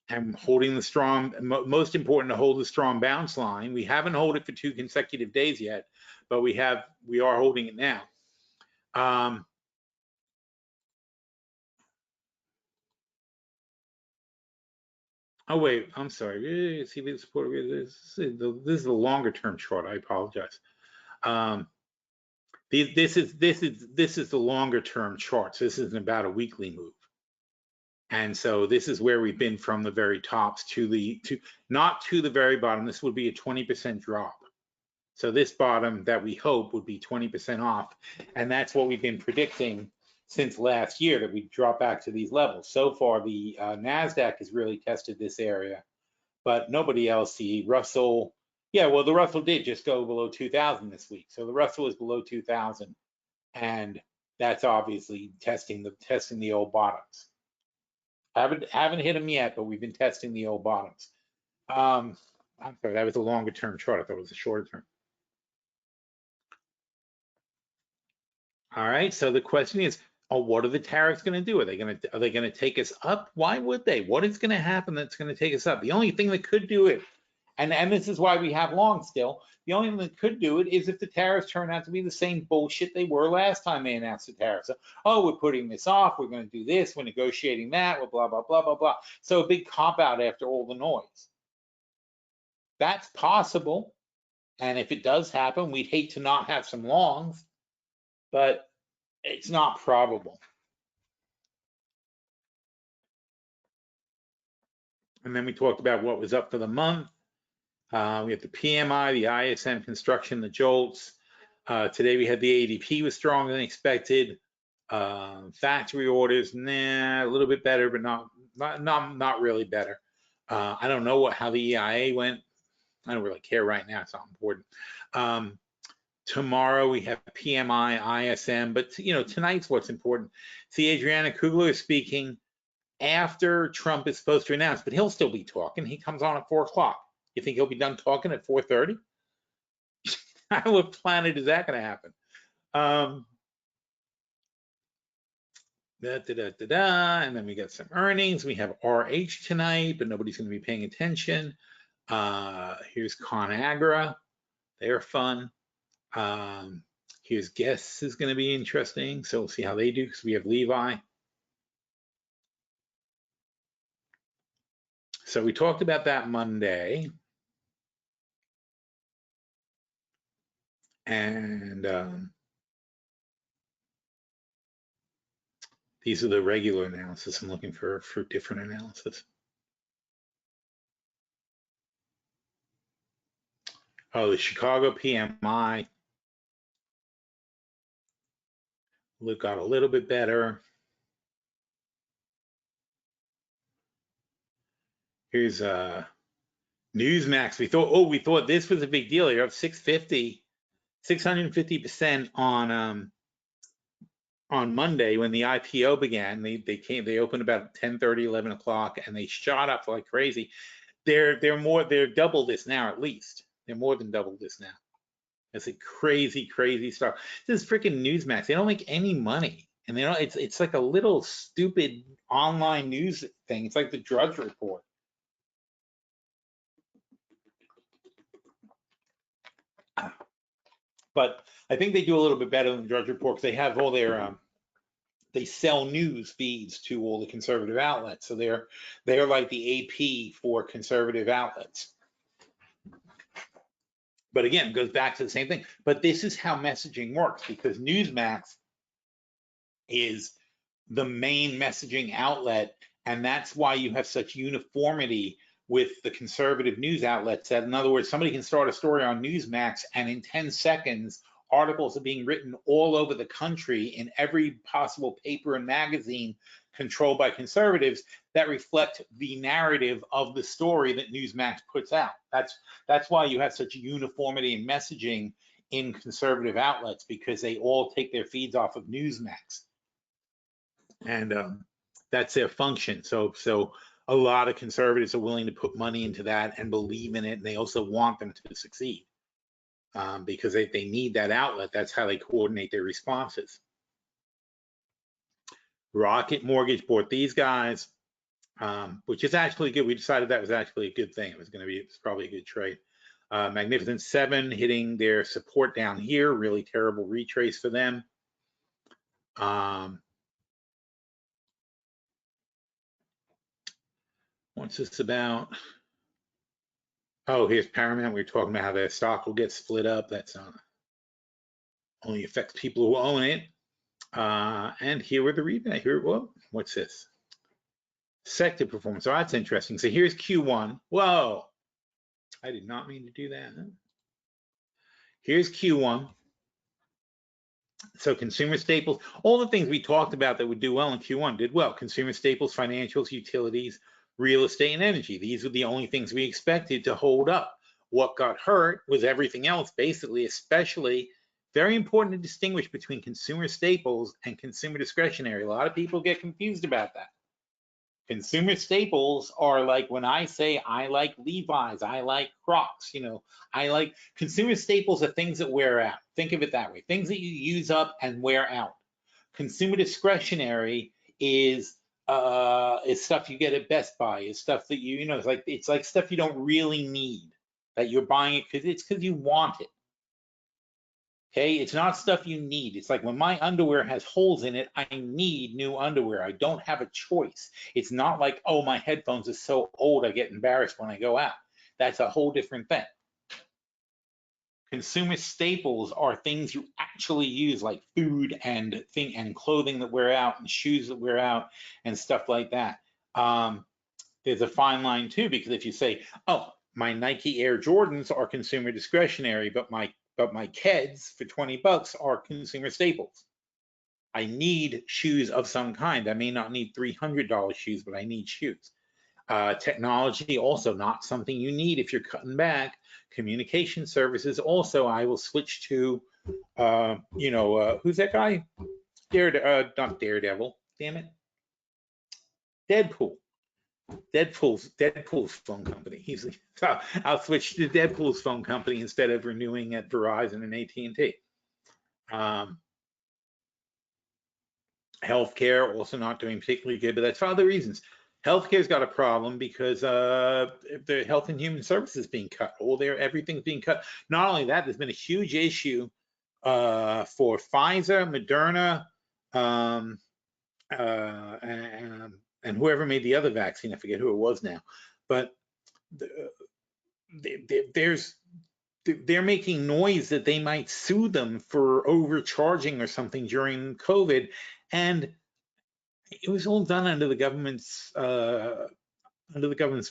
And holding the strong, most important to hold the strong bounce line. We haven't held it for 2 consecutive days yet, but we are holding it now. Oh wait, I'm sorry. See this support. This is the longer term chart. I apologize. This is the longer term chart. So this isn't about a weekly move. And so this is where we've been from the very tops not to the very bottom. This would be a 20% drop. So this bottom that we hope would be 20% off. And that's what we've been predicting since last year, that we drop back to these levels. So far, the NASDAQ has really tested this area, but nobody else. The Russell, yeah, well, the Russell did just go below 2,000 this week. So the Russell is below 2,000. And that's obviously testing the old bottoms. Haven't hit them yet, but we've been testing the old bottoms. I'm sorry, that was a longer term chart. I thought it was a shorter term. All right, so the question is, what are the tariffs going to do? Are they going to take us up? Why would they? What is going to happen that's going to take us up? The only thing that could do it, and this is why we have long still, the only thing that could do it is if the tariffs turn out to be the same bullshit they were last time they announced the tariffs. So, oh, we're putting this off, we're going to do this, we're negotiating that, we're blah, blah, blah, blah, blah. So a big cop out after all the noise. That's possible. And if it does happen, we'd hate to not have some longs, but it's not probable. And then we talked about what was up for the month. We have the PMI, the ISM construction, the JOLTS. Today we had the ADP was stronger than expected. Factory orders, a little bit better, but not really better. I don't know how the EIA went. I don't really care right now. It's not important. Tomorrow we have PMI, ISM, but tonight's what's important. See, Adriana Kugler is speaking after Trump is supposed to announce, but he'll still be talking. He comes on at 4 o'clock. You think he'll be done talking at 4:30? What planet is that going to happen? And then we got some earnings. We have RH tonight, but nobody's going to be paying attention. Here's ConAgra. They're fun. Here's Guess is going to be interesting. So we'll see how they do because we have Levi. So we talked about that Monday. And these are the regular analysis. I'm looking for different analysis. Oh, the Chicago PMI got a little bit better. Here's Newsmax. We thought this was a big deal. You're up 650% on Monday when the IPO began. They opened about 10:30, 11 o'clock, and they shot up like crazy. They're double this now at least. They're more than double this now. It's a crazy stuff. This is freaking Newsmax. They don't make any money, and they don't. It's like a little stupid online news thing. It's like the Drudge Report. But I think they do a little bit better than the Drudge Report because they have all their they sell news feeds to all the conservative outlets. So they're like the AP for conservative outlets. But again, it goes back to the same thing. But this is how messaging works, because Newsmax is the main messaging outlet, and that's why you have such uniformity with the conservative news outlets. That, in other words, somebody can start a story on Newsmax, and in 10 seconds, articles are being written all over the country in every possible paper and magazine controlled by conservatives that reflect the narrative of the story that Newsmax puts out. That's why you have such uniformity in messaging in conservative outlets, because they all take their feeds off of Newsmax, and that's their function. So a lot of conservatives are willing to put money into that and believe in it, and they also want them to succeed because they need that outlet. That's how they coordinate their responses. Rocket Mortgage bought these guys, which is actually good. We decided that was actually a good thing. It's probably a good trade. Magnificent Seven hitting their support down here. Really terrible retrace for them. What's this about? Oh, here's Paramount. We were talking about how their stock will get split up. That's only affects people who own it. And here were the rebate. Here, what's this? Sector performance. Oh, that's interesting. So here's Q1. Whoa, I did not mean to do that. Here's Q1. So consumer staples, all the things we talked about that would do well in Q1 did well. Consumer staples, financials, utilities, real estate, and energy. These were the only things we expected to hold up. What got hurt was everything else, basically, especially very important to distinguish between consumer staples and consumer discretionary. A lot of people get confused about that. Consumer staples are like when I say I like Levi's, I like Crocs, I like consumer staples are things that wear out. Think of it that way. Things that you use up and wear out. Consumer discretionary is stuff you get at Best Buy, is stuff that it's like stuff you don't really need, that you're buying it because you want it. Okay, it's not stuff you need. It's like when my underwear has holes in it, I need new underwear. I don't have a choice. It's not like, oh, my headphones are so old, I get embarrassed when I go out. That's a whole different thing. Consumer staples are things you actually use, like food and clothing that wear out and shoes that wear out and stuff like that. There's a fine line too, because if you say, oh, my Nike Air Jordans are consumer discretionary, but my Keds for 20 bucks are consumer staples. I need shoes of some kind. I may not need $300 shoes, but I need shoes. Technology, also not something you need if you're cutting back. Communication services, also, I will switch to, who's that guy? Not Daredevil, damn it. Deadpool's phone company. I'll switch to Deadpool's phone company instead of renewing at Verizon and AT&T. Healthcare also not doing particularly good, but that's for other reasons. Healthcare's got a problem because the Health and Human Services being cut. Everything's being cut. Not only that, there's been a huge issue for Pfizer, Moderna, and whoever made the other vaccine. I forget who it was now, but they're making noise that they might sue them for overcharging or something during COVID, and it was all done under the government's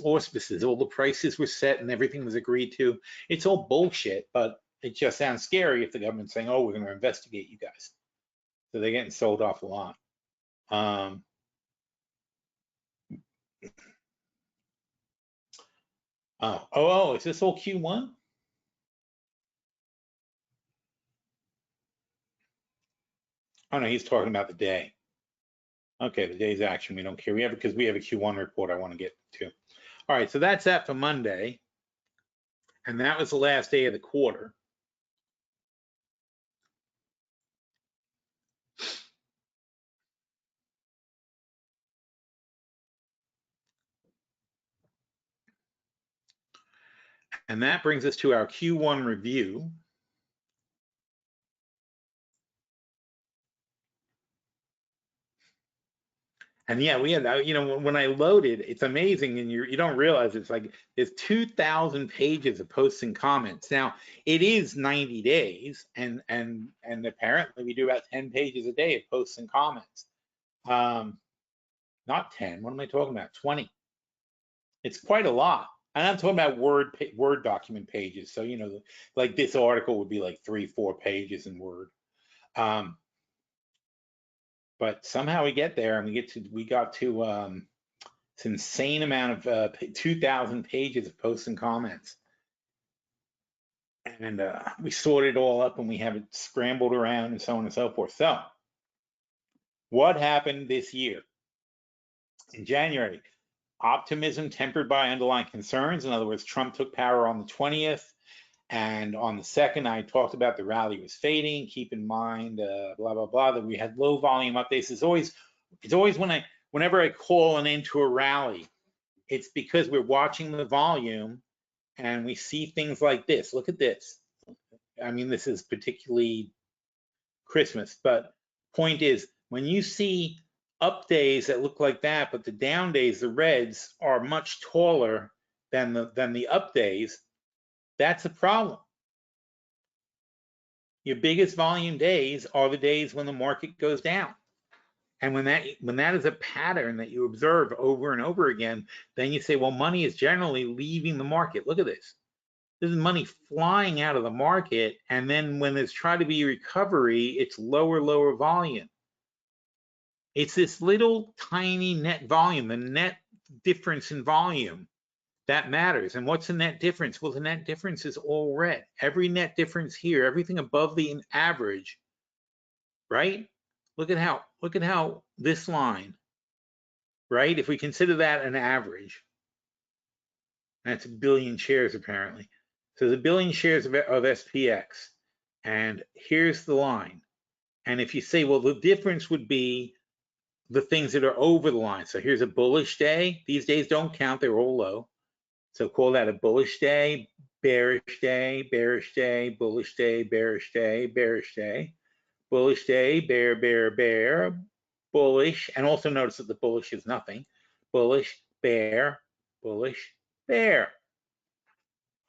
auspices. All the prices were set and everything was agreed to. It's all bullshit, but it just sounds scary if the government's saying, "Oh, we're going to investigate you guys." So they're getting sold off a lot. Is this all Q1? Oh no, he's talking about the day. Okay, the day's action we don't care. Because we have a Q1 report I want to get to. All right, so that's that for Monday. And that was the last day of the quarter. And that brings us to our Q1 review. And yeah, we had, when I loaded, it's amazing, and you don't realize it's like there's 2,000 pages of posts and comments. Now it is 90 days, and apparently we do about 10 pages a day of posts and comments. Not 10. What am I talking about? 20. It's quite a lot. And I'm talking about Word document pages. So like this article would be like 3-4 pages in Word. But somehow we get there, and we got to this insane amount of 2,000 pages of posts and comments, and we sorted it all up, and we have it scrambled around, and so on and so forth. So, what happened this year in January? optimism tempered by underlying concerns. In other words, Trump took power on the 20th, and on the 2nd, I talked about the rally was fading. Keep in mind, blah blah blah, that we had low volume updates. It's always whenever I call an end to a rally, it's because we're watching the volume and we see things like this. Look at this. I mean, this is particularly Christmas, but point is, when you see up days that look like that, but the down days, the reds, are much taller than the up days, that's a problem. Your biggest volume days are the days when the market goes down. And when that is a pattern that you observe over and over again, then you say, well, money is generally leaving the market. Look at this. This is money flying out of the market, and then when there's trying to be recovery, it's lower volume. It's this little tiny net volume, the net difference in volume, that matters. And what's the net difference? Well, the net difference is all red. Every net difference here, everything above the average, right? Look at how this line, right? If we consider that an average, that's 1 billion shares apparently. So the 1 billion shares of SPX, and here's the line. And if you say, well, the difference would be the things that are over the line. So here's a bullish day. These days don't count, they're all low. So call that a bullish day, bearish day, bearish day, bullish day, bearish day, bearish day, bullish day, bear, bear, bear, bullish. And also notice that the bullish is nothing. Bullish, bear, bullish, bear.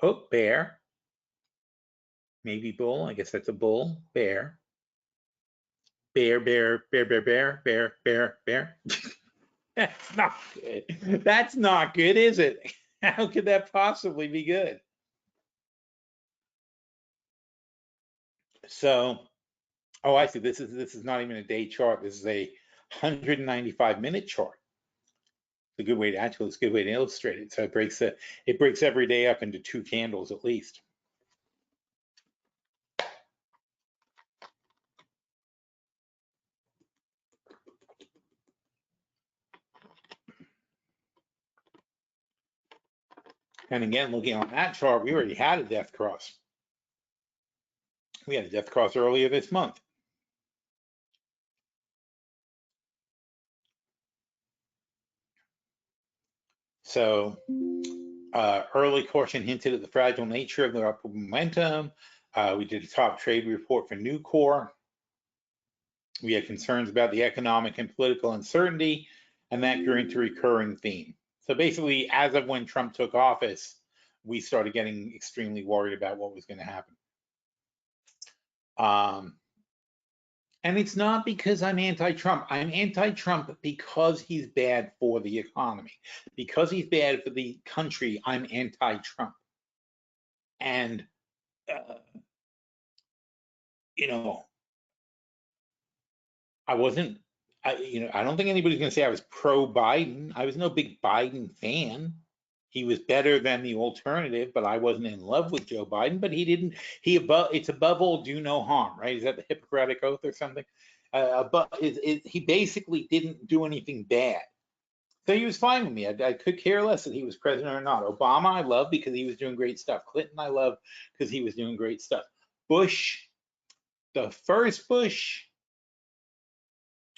Oh, bear. Maybe bull. I guess that's a bull. Bear. Bear, bear, bear, bear, bear, bear, bear, bear. That's not good. That's not good, is it? How could that possibly be good? So, oh, I see. This is not even a day chart. This is a 195-minute chart. It's a good way to it's a good way to illustrate it. So it breaks every day up into 2 candles at least. And again, looking on that chart, we already had a death cross. We had a death cross earlier this month. So early caution hinted at the fragile nature of the upward momentum. We did a top trade report for Nucor. We had concerns about the economic and political uncertainty, and that grew into a recurring theme. So basically, as of when Trump took office, we started getting extremely worried about what was going to happen. And it's not because I'm anti-Trump. I'm anti-Trump because he's bad for the economy. Because he's bad for the country, I'm anti-Trump. And, you know, I don't think anybody's going to say I was pro-Biden. I was no big Biden fan. He was better than the alternative, but I wasn't in love with Joe Biden. But it's above all do no harm, right? Is that the Hippocratic Oath or something? But he basically didn't do anything bad. So he was fine with me. I could care less that he was president or not. Obama I love because he was doing great stuff. Clinton I love because he was doing great stuff. Bush, the first Bush,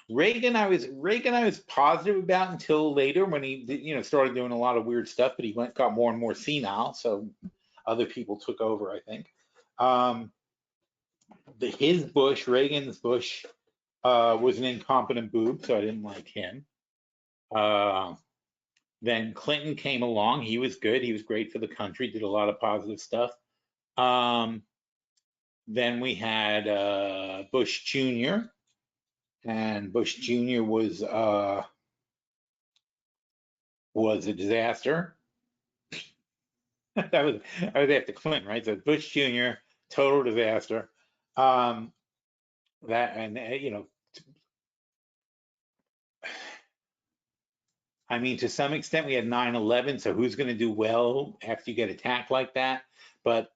Reagan I was positive about until later when he started doing a lot of weird stuff, but he got more and more senile, so other people took over, I think. Reagan's Bush was an incompetent boob, so I didn't like him. Then Clinton came along. He was good. He was great for the country, did a lot of positive stuff. Then we had Bush Jr., and Bush Jr. was a disaster. I was after Clinton, right? So Bush Jr., total disaster. I mean, to some extent, we had 9/11. So who's going to do well after you get attacked like that? But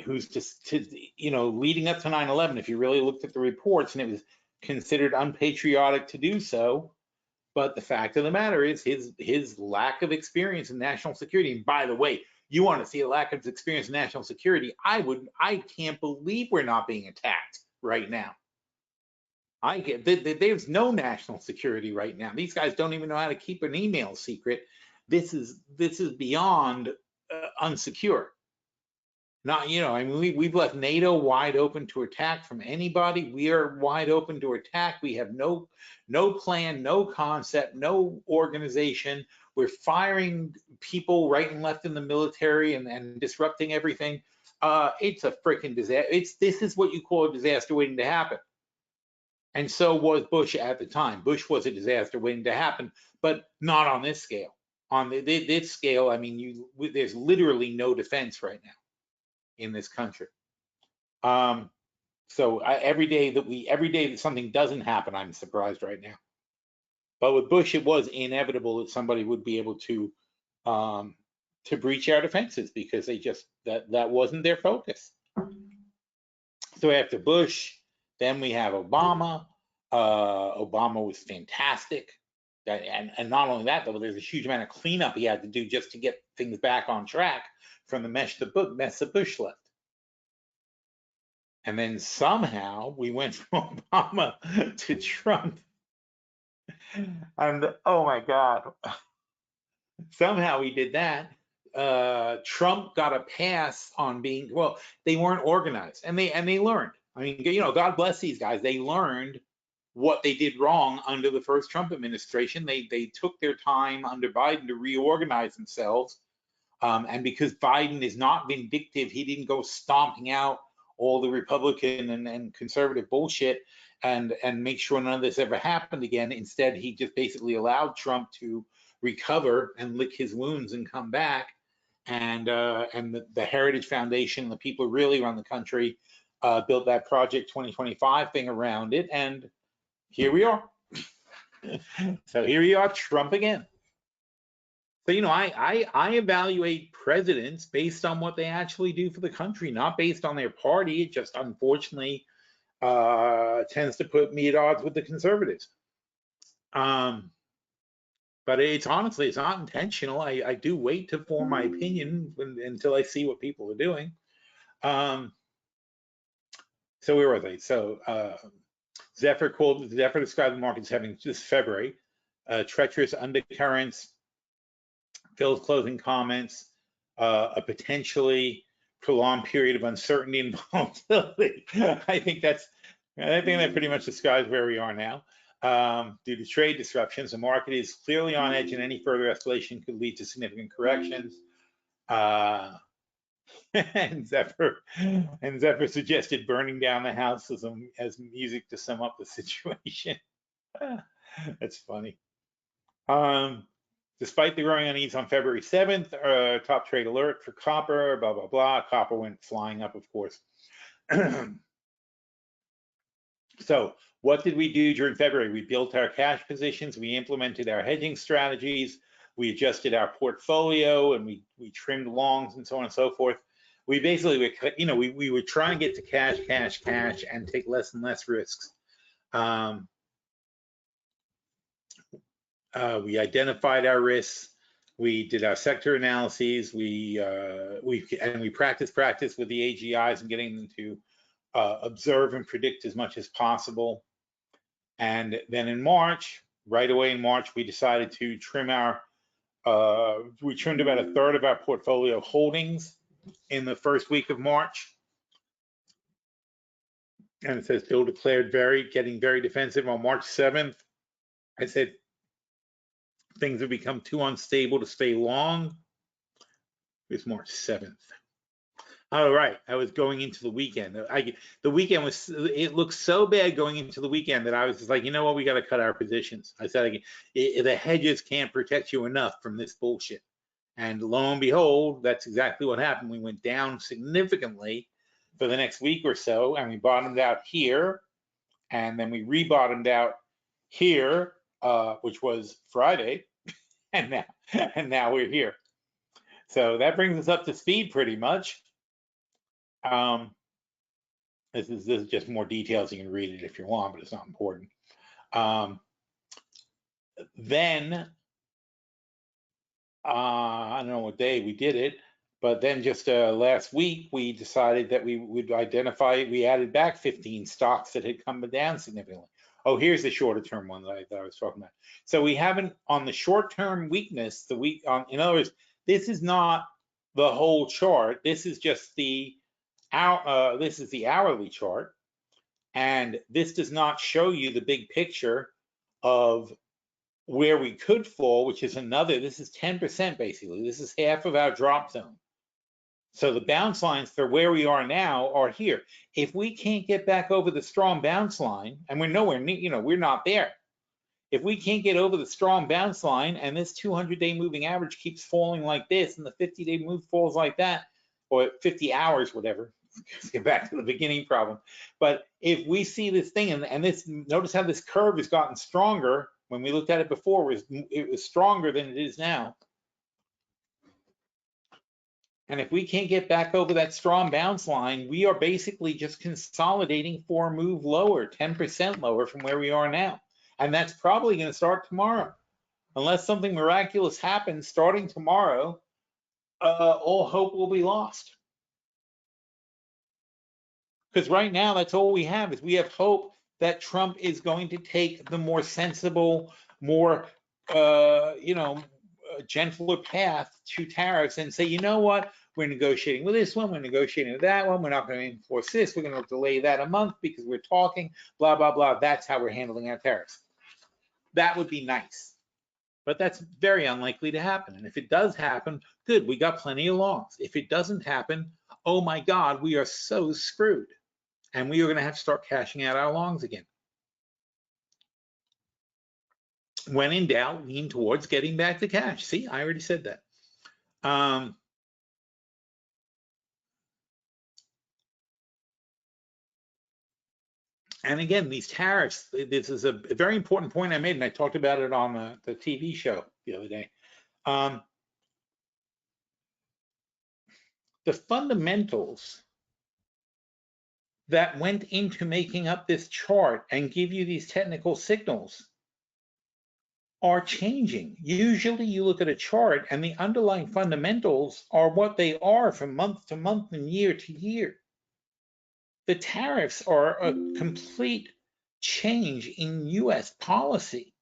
who's leading up to 9/11? If you really looked at the reports, and it was considered unpatriotic to do so. But the fact of the matter is his lack of experience in national security. And by the way, you want to see a lack of experience in national security? I can't believe we're not being attacked right now. There's no national security right now. These guys don't even know how to keep an email secret. This is beyond unsecure. Not, I mean, we've left NATO wide open to attack from anybody. We are wide open to attack. We have no plan, no concept, no organization. We're firing people right and left in the military and disrupting everything. It's a freaking disaster. This is what you call a disaster waiting to happen. And so was Bush at the time. Bush was a disaster waiting to happen, but not on this scale. On this scale, I mean, there's literally no defense right now in this country. So every day that something doesn't happen, I'm surprised right now. But with Bush, it was inevitable that somebody would be able to breach our defenses because they just that wasn't their focus. So after Bush, then we have Obama. Obama was fantastic. And not only that, though, there's a huge amount of cleanup he had to do just to get things back on track from the mess that Bush left. And then somehow we went from Obama to Trump. And oh my God, somehow we did that. Trump got a pass on being, well, they weren't organized and they learned. I mean, God bless these guys. They learned what they did wrong under the first Trump administration. They took their time under Biden to reorganize themselves. And because Biden is not vindictive, he didn't go stomping out all the Republican and conservative bullshit and make sure none of this ever happened again. Instead, he just basically allowed Trump to recover and lick his wounds and come back. And the Heritage Foundation, the people who really run the country, built that Project 2025 thing around it. And here we are. So here we are, Trump again. So, I evaluate presidents based on what they actually do for the country, not based on their party. It just unfortunately tends to put me at odds with the conservatives. But it's honestly, it's not intentional. I do wait to form my opinion until I see what people are doing. So where were they? So Zephyr described the markets having this February treacherous undercurrents. Phil's closing comments, a potentially prolonged period of uncertainty and volatility. I think that pretty much describes where we are now. Due to trade disruptions, the market is clearly on edge, and any further escalation could lead to significant corrections. And Zephyr suggested burning down the house as music to sum up the situation. That's funny. Despite the growing unease on February 7th, top trade alert for copper, blah, blah, blah. Copper went flying up, of course. So what did we do during February? We built our cash positions. We implemented our hedging strategies. We adjusted our portfolio and we trimmed longs and so on and so forth. We basically, we were trying to get to cash and take less and less risks. We identified our risks. We did our sector analyses. We practiced with the AGIs and getting them to observe and predict as much as possible. And then in March, right away in March, we decided to trim we trimmed about a third of our portfolio holdings in the first week of March. And it says Phil declared getting very defensive on March 7th. I said, things have become too unstable to stay long. It's March 7th. All right, I was going into the weekend. The weekend it looked so bad going into the weekend that I was just like, you know what, we got to cut our positions. I said, the hedges can't protect you enough from this bullshit. And lo and behold, that's exactly what happened. We went down significantly for the next week or so, and we bottomed out here, and then we rebottomed out here, which was Friday, and now we're here. So that brings us up to speed pretty much. This is just more details. You can read it if you want, but it's not important. then I don't know what day we did it, but then just last week we decided that we would identify, we added back 15 stocks that had come down significantly. Oh, here's the shorter term one that I was talking about. So we haven't, on the short term weakness, the week on, in other words, this is not the whole chart. This is just the this is the hourly chart, and this does not show you the big picture of where we could fall, which is another, this is 10% basically. This is half of our drop zone. So the bounce lines for where we are now are here. If we can't get back over the strong bounce line, and we're nowhere near, you know, we're not there. If we can't get over the strong bounce line and this 200-day moving average keeps falling like this and the 50-day move falls like that, or 50 hours, whatever, let's get back to the beginning problem. But if we see this thing, and this, notice how this curve has gotten stronger. When we looked at it before, it was stronger than it is now. And if we can't get back over that strong bounce line, we are basically just consolidating for a move lower, 10% lower from where we are now. And that's probably going to start tomorrow. Unless something miraculous happens starting tomorrow, all hope will be lost. Because right now, that's all we have, is we have hope that Trump is going to take the more sensible, more, gentler path to tariffs and say, you know what, we're negotiating with this one, we're negotiating with that one, we're not going to enforce this, we're going to delay that a month because we're talking, blah, blah, blah. That's how we're handling our tariffs. That would be nice. But that's very unlikely to happen. And if it does happen, good, we got plenty of longs. If it doesn't happen, oh my God, we are so screwed. And we are going to have to start cashing out our longs again. When in doubt, lean towards getting back the cash. See, I already said that. And again, these tariffs, this is a very important point I made, and I talked about it on the TV show the other day. The fundamentals that went into making up this chart and give you these technical signals are changing. Usually you look at a chart and the underlying fundamentals are what they are from month to month and year to year. The tariffs are a complete change in US policy.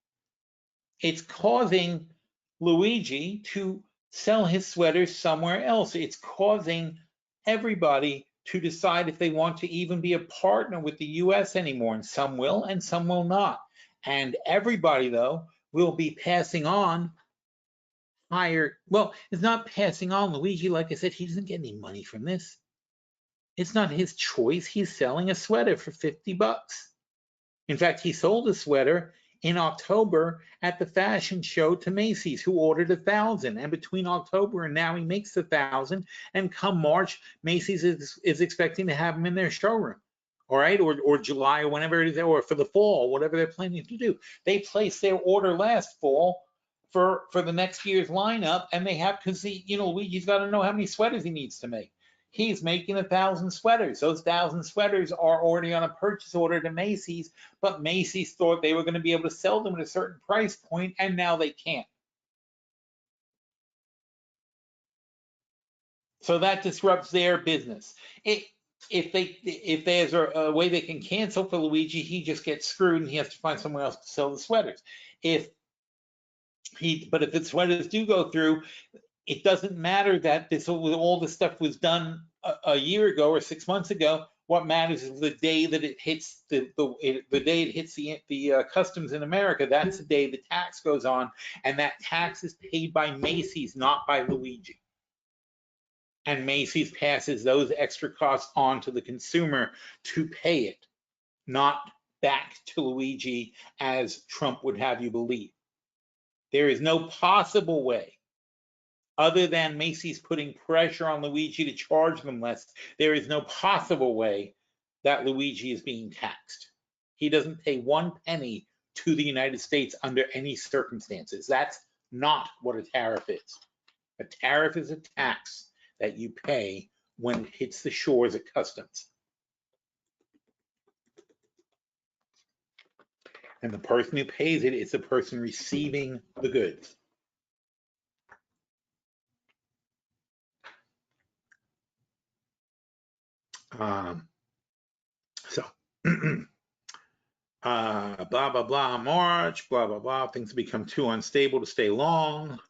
It's causing Luigi to sell his sweaters somewhere else. It's causing everybody to decide if they want to even be a partner with the US anymore, and some will and some will not. And everybody, though, will be passing on higher, well, it's not passing on. Luigi, like I said, he doesn't get any money from this. It's not his choice. He's selling a sweater for 50 bucks. In fact, he sold a sweater in October at the fashion show to Macy's, who ordered 1,000. And between October and now, he makes 1,000. And come March, Macy's is expecting to have him in their showroom. All right, or July, or whenever it is, or for the fall, whatever they're planning to do. They placed their order last fall for the next year's lineup, and they have, because Luigi's got to know how many sweaters he needs to make. He's making 1,000 sweaters. Those 1,000 sweaters are already on a purchase order to Macy's, but Macy's thought they were going to be able to sell them at a certain price point, and now they can't. So that disrupts their business. If there's a way they can cancel for Luigi, he just gets screwed and he has to find somewhere else to sell the sweaters. But if the sweaters do go through, it doesn't matter that all this stuff was done a year ago or 6 months ago. What matters is the day that it hits the day it hits the customs in America. That's the day the tax goes on, and that tax is paid by Macy's, not by Luigi. And Macy's passes those extra costs on to the consumer to pay it, not back to Luigi, as Trump would have you believe. There is no possible way, other than Macy's putting pressure on Luigi to charge them less, there is no possible way that Luigi is being taxed. He doesn't pay 1 penny to the United States under any circumstances. That's not what a tariff is. A tariff is a tax that you pay when it hits the shores at customs. And the person who pays it is the person receiving the goods. So, blah, blah, blah, March, blah, blah, blah. Things become too unstable to stay long.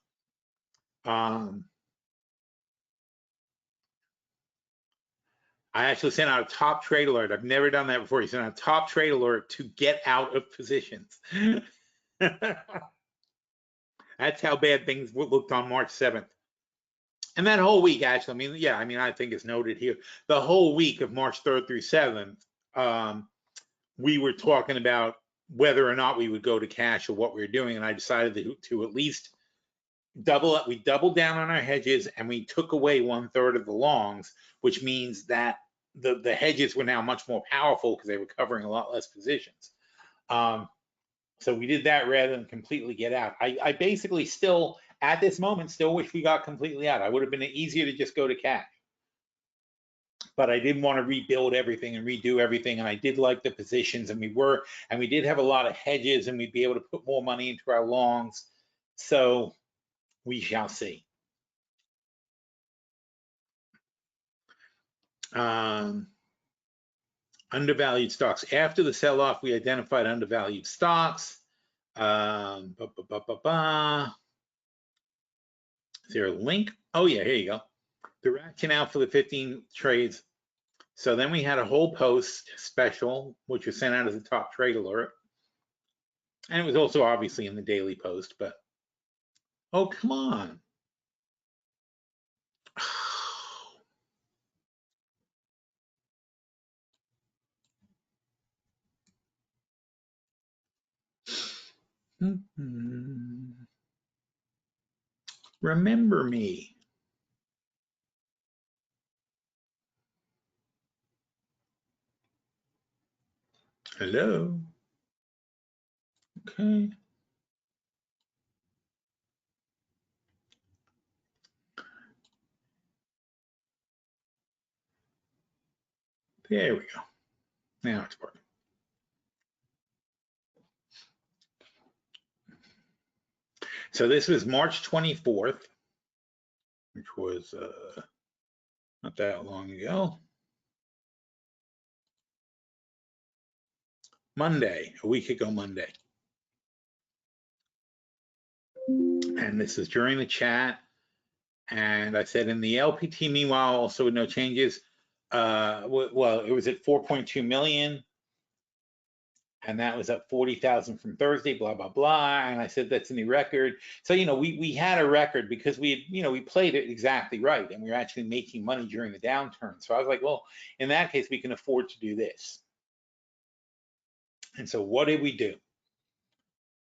I actually sent out a top trade alert. I've never done that before. You sent out a top trade alert to get out of positions. That's how bad things looked on March 7th. And that whole week, actually, I mean, I think it's noted here. The whole week of March 3rd through 7th, we were talking about whether or not we would go to cash or what we were doing. And I decided to at least double up. We doubled down on our hedges and we took away 1/3 of the longs, which means that the hedges were now much more powerful because they were covering a lot less positions. So we did that rather than completely get out. I basically still, at this moment, still wish we got completely out. I would have been easier to just go to cash. But I didn't want to rebuild everything and redo everything. And I did like the positions, and we did have a lot of hedges, and we'd be able to put more money into our longs. So we shall see. Undervalued stocks. After the sell-off, we identified undervalued stocks. Is there a link? Oh yeah, here you go. The rationale for the 15 trades. So then we had a whole post special, which was sent out as a top trade alert. And it was also obviously in the daily post, but oh, come on. Remember me. Hello. Okay. There we go. Now it's working. So this was March 24th, which was not that long ago. Monday, a week ago Monday. And this is during the chat. And I said in the LPT, meanwhile, also with no changes, well, it was at 4.2 million. And that was up 40,000 from Thursday, blah, blah, blah. And I said, that's a new record. So, we had a record because we played it exactly right. And we were actually making money during the downturn. So I was like, well, in that case, we can afford to do this. And so what did we do?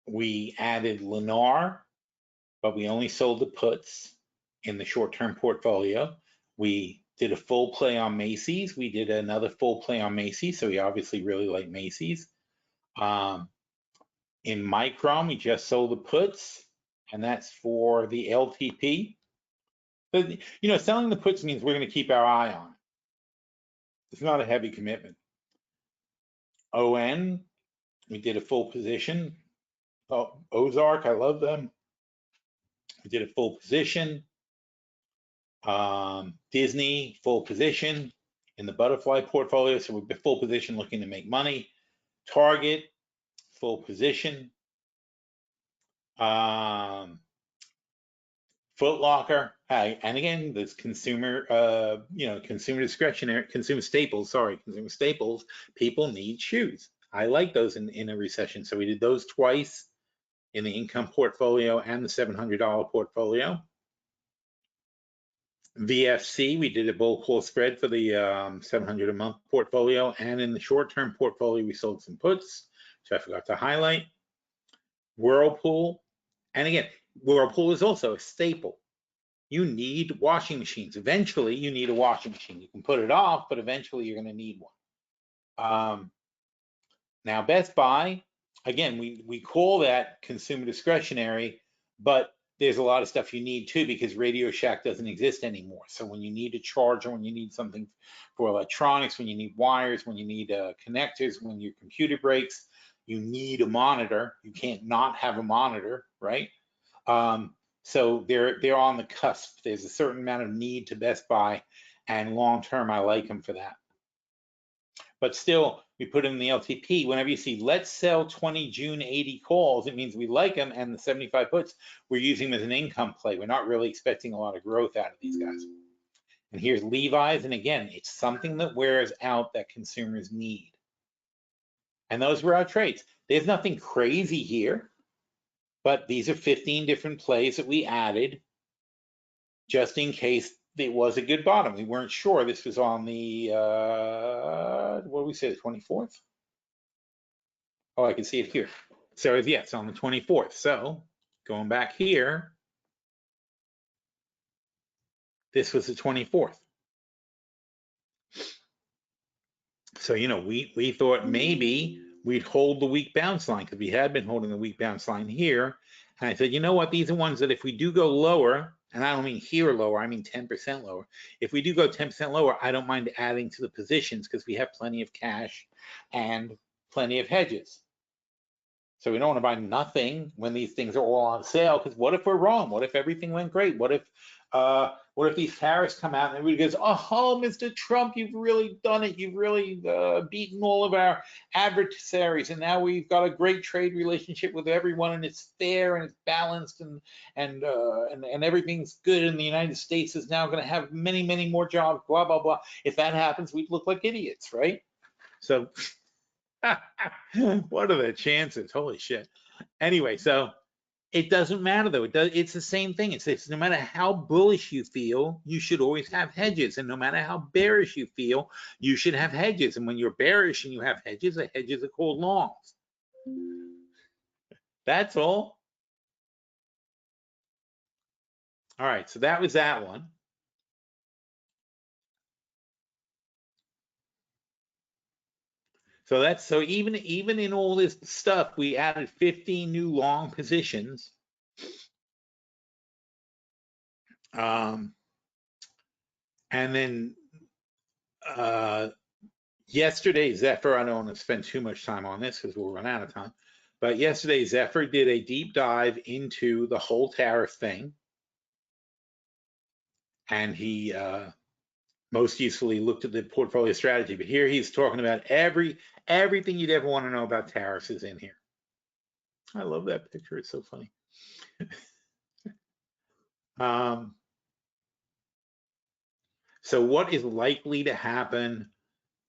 We added Lennar, but we only sold the puts in the short-term portfolio. We did a full play on Macy's. We did another full play on Macy's. So we obviously really like Macy's. In Micron, we just sold the puts, and that's for the LTP. But, selling the puts means we're going to keep our eye on it. It's not a heavy commitment. ON, we did a full position. Oh, Ozark, I love them. We did a full position. Disney, full position in the butterfly portfolio. So we're full position looking to make money. Target, full position. Foot Locker, and again, this consumer, consumer discretionary, consumer staples. People need shoes. I like those in a recession. So we did those twice in the income portfolio and the $700 portfolio. VFC, we did a bull call spread for the 700 a month portfolio, and in the short-term portfolio, we sold some puts, which I forgot to highlight. Whirlpool, and again, Whirlpool is also a staple. You need washing machines. Eventually, you need a washing machine. You can put it off, but eventually you're going to need one. Now, Best Buy, again, we call that consumer discretionary, but there's a lot of stuff you need too because Radio Shack doesn't exist anymore. So when you need a charger, when you need something for electronics, when you need wires, when you need connectors, when your computer breaks, you need a monitor. You can't not have a monitor, right? So they're on the cusp. There's a certain amount of need to Best Buy, and long term, I like them for that. But still, we put in the LTP. Whenever you see let's sell 20 June 80 calls, it means we like them, and the 75 puts, we're using them as an income play. We're not really expecting a lot of growth out of these guys. And here's Levi's, and again, it's something that wears out that consumers need. And those were our trades. There's nothing crazy here, but these are 15 different plays that we added just in case it was a good bottom. We weren't sure. This was on the, what did we say, the 24th? Oh, I can see it here. So yeah, it's on the 24th. So going back here, this was the 24th. So, you know, we thought maybe we'd hold the weak bounce line because we had been holding the weak bounce line here. And I said, you know what? These are ones that if we do go lower, and I don't mean here lower, I mean 10% lower. If we do go 10% lower, I don't mind adding to the positions because we have plenty of cash and plenty of hedges. So we don't want to buy nothing when these things are all on sale, because what if we're wrong? What if everything went great? What if these tariffs come out and everybody goes, oh, Mr. Trump, you've really done it. You've really beaten all of our adversaries, and now we've got a great trade relationship with everyone, and it's fair and it's balanced, and everything's good, and the United States is now going to have many, many more jobs, blah, blah, blah. If that happens, we'd look like idiots, right? So what are the chances? Holy shit. Anyway, so it doesn't matter though. It's the same thing. It's no matter how bullish you feel, you should always have hedges. And no matter how bearish you feel, you should have hedges. And when you're bearish and you have hedges, the hedges are called longs. That's all. All right, so that was that one. So even in all this stuff, we added 15 new long positions. And then yesterday, Zephyr, I don't want to spend too much time on this because we'll run out of time. But yesterday, Zephyr did a deep dive into the whole tariff thing. And he most usefully looked at the portfolio strategy. But here he's talking about everything you'd ever want to know about tariffs is in here. I love that picture. It's so funny. So what is likely to happen?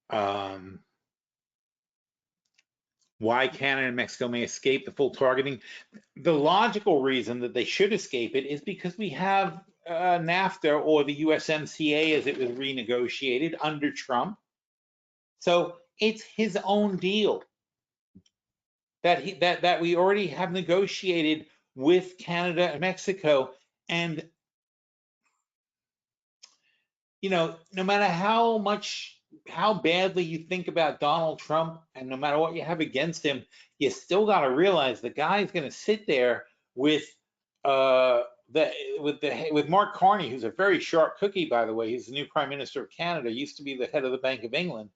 Why Canada and Mexico may escape the full targeting? The logical reason that they should escape it is because we have NAFTA, or the USMCA as it was renegotiated under Trump. So it's his own deal that we already have negotiated with Canada and Mexico. And you know, no matter how badly you think about Donald Trump, and no matter what you have against him, you still got to realize the guy's going to sit there with Mark Carney, who's a very sharp cookie, by the way. He's the new Prime Minister of Canada, used to be the head of the Bank of England.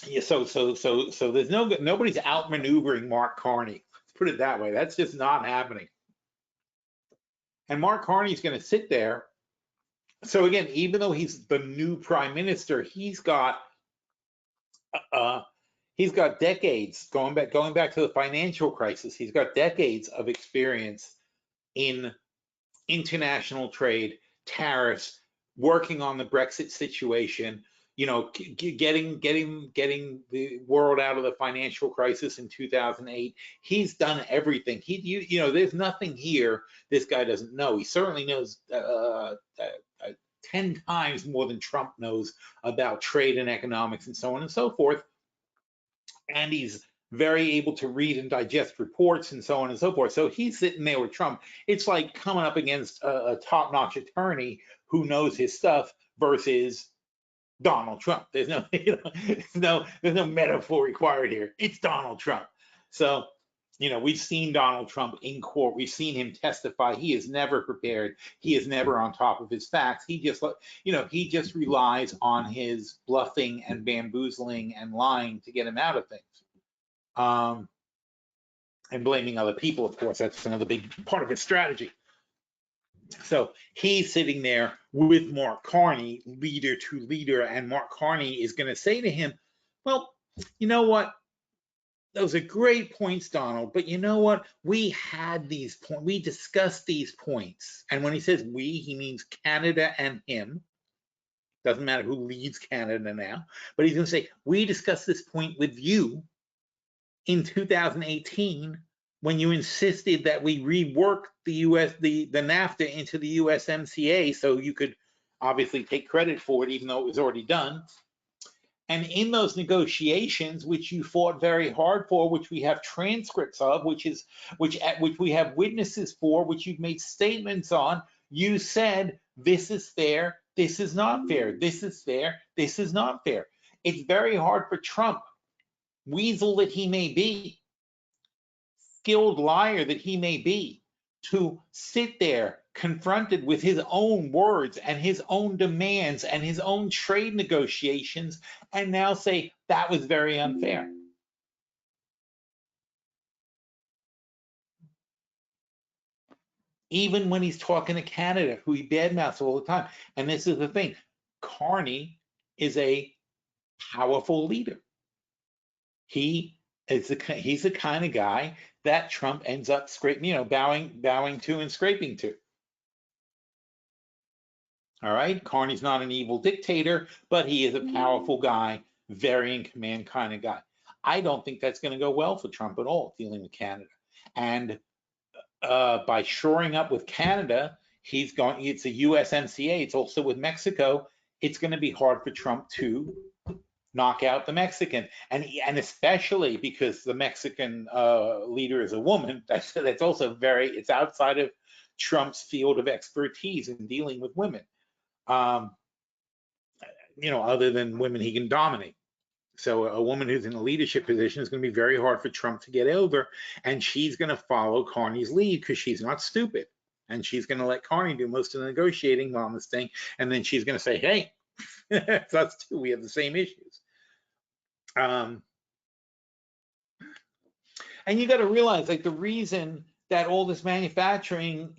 Yeah, so there's nobody's outmaneuvering Mark Carney. Let's put it that way. That's just not happening. And Mark Carney's going to sit there. So again, even though he's the new prime minister, he's got decades going back to the financial crisis. He's got decades of experience in international trade, tariffs, working on the Brexit situation. You know, getting the world out of the financial crisis in 2008. He's done everything. You know, there's nothing here this guy doesn't know. He certainly knows 10 times more than Trump knows about trade and economics and so on and so forth. And he's very able to read and digest reports and so on and so forth. So he's sitting there with Trump. It's like coming up against a top-notch attorney who knows his stuff versus Donald Trump. There's no, there's no metaphor required here. It's Donald Trump. So You know, we've seen Donald Trump in court. We've seen him testify. He is never prepared. He is never on top of his facts. He just, you know, he just relies on his bluffing and bamboozling and lying to get him out of things. And blaming other people, of course, that's another big part of his strategy. So he's sitting there with Mark Carney, leader to leader, and Mark Carney is going to say to him, well, you know what? Those are great points, Donald, but you know what? We had these points, we discussed these points. And when he says we, he means Canada and him. Doesn't matter who leads Canada now, but he's going to say, we discussed this point with you in 2018 when you insisted that we rework the NAFTA into the USMCA so you could obviously take credit for it even though it was already done. And in those negotiations, which you fought very hard for, which we have transcripts of, which we have witnesses for, which you've made statements on, you said this is fair, this is not fair, this is fair, this is not fair. It's very hard for Trump, weasel that he may be, skilled liar that he may be, to sit there confronted with his own words and his own demands and his own trade negotiations and now say that was very unfair. Even when he's talking to Canada, who he badmouths all the time. And this is the thing, Carney is a powerful leader. He's the kind of guy that Trump ends up scraping, you know, bowing to and scraping to. All right, Carney's not an evil dictator, but he is a powerful guy, very in command kind of guy. I don't think that's going to go well for Trump at all, dealing with Canada. And by shoring up with Canada, it's a USMCA, it's also with Mexico. It's going to be hard for Trump to knock out the Mexican, and especially because the Mexican leader is a woman. That's also it's outside of Trump's field of expertise in dealing with women. You know, other than women he can dominate. So a woman who's in a leadership position is going to be very hard for Trump to get over, and she's going to follow Carney's lead because she's not stupid, and she's going to let Carney do most of the negotiating on this thing, and then she's going to say, hey, it's us too, we have the same issues. And you got to realize, like, the reason that all this manufacturing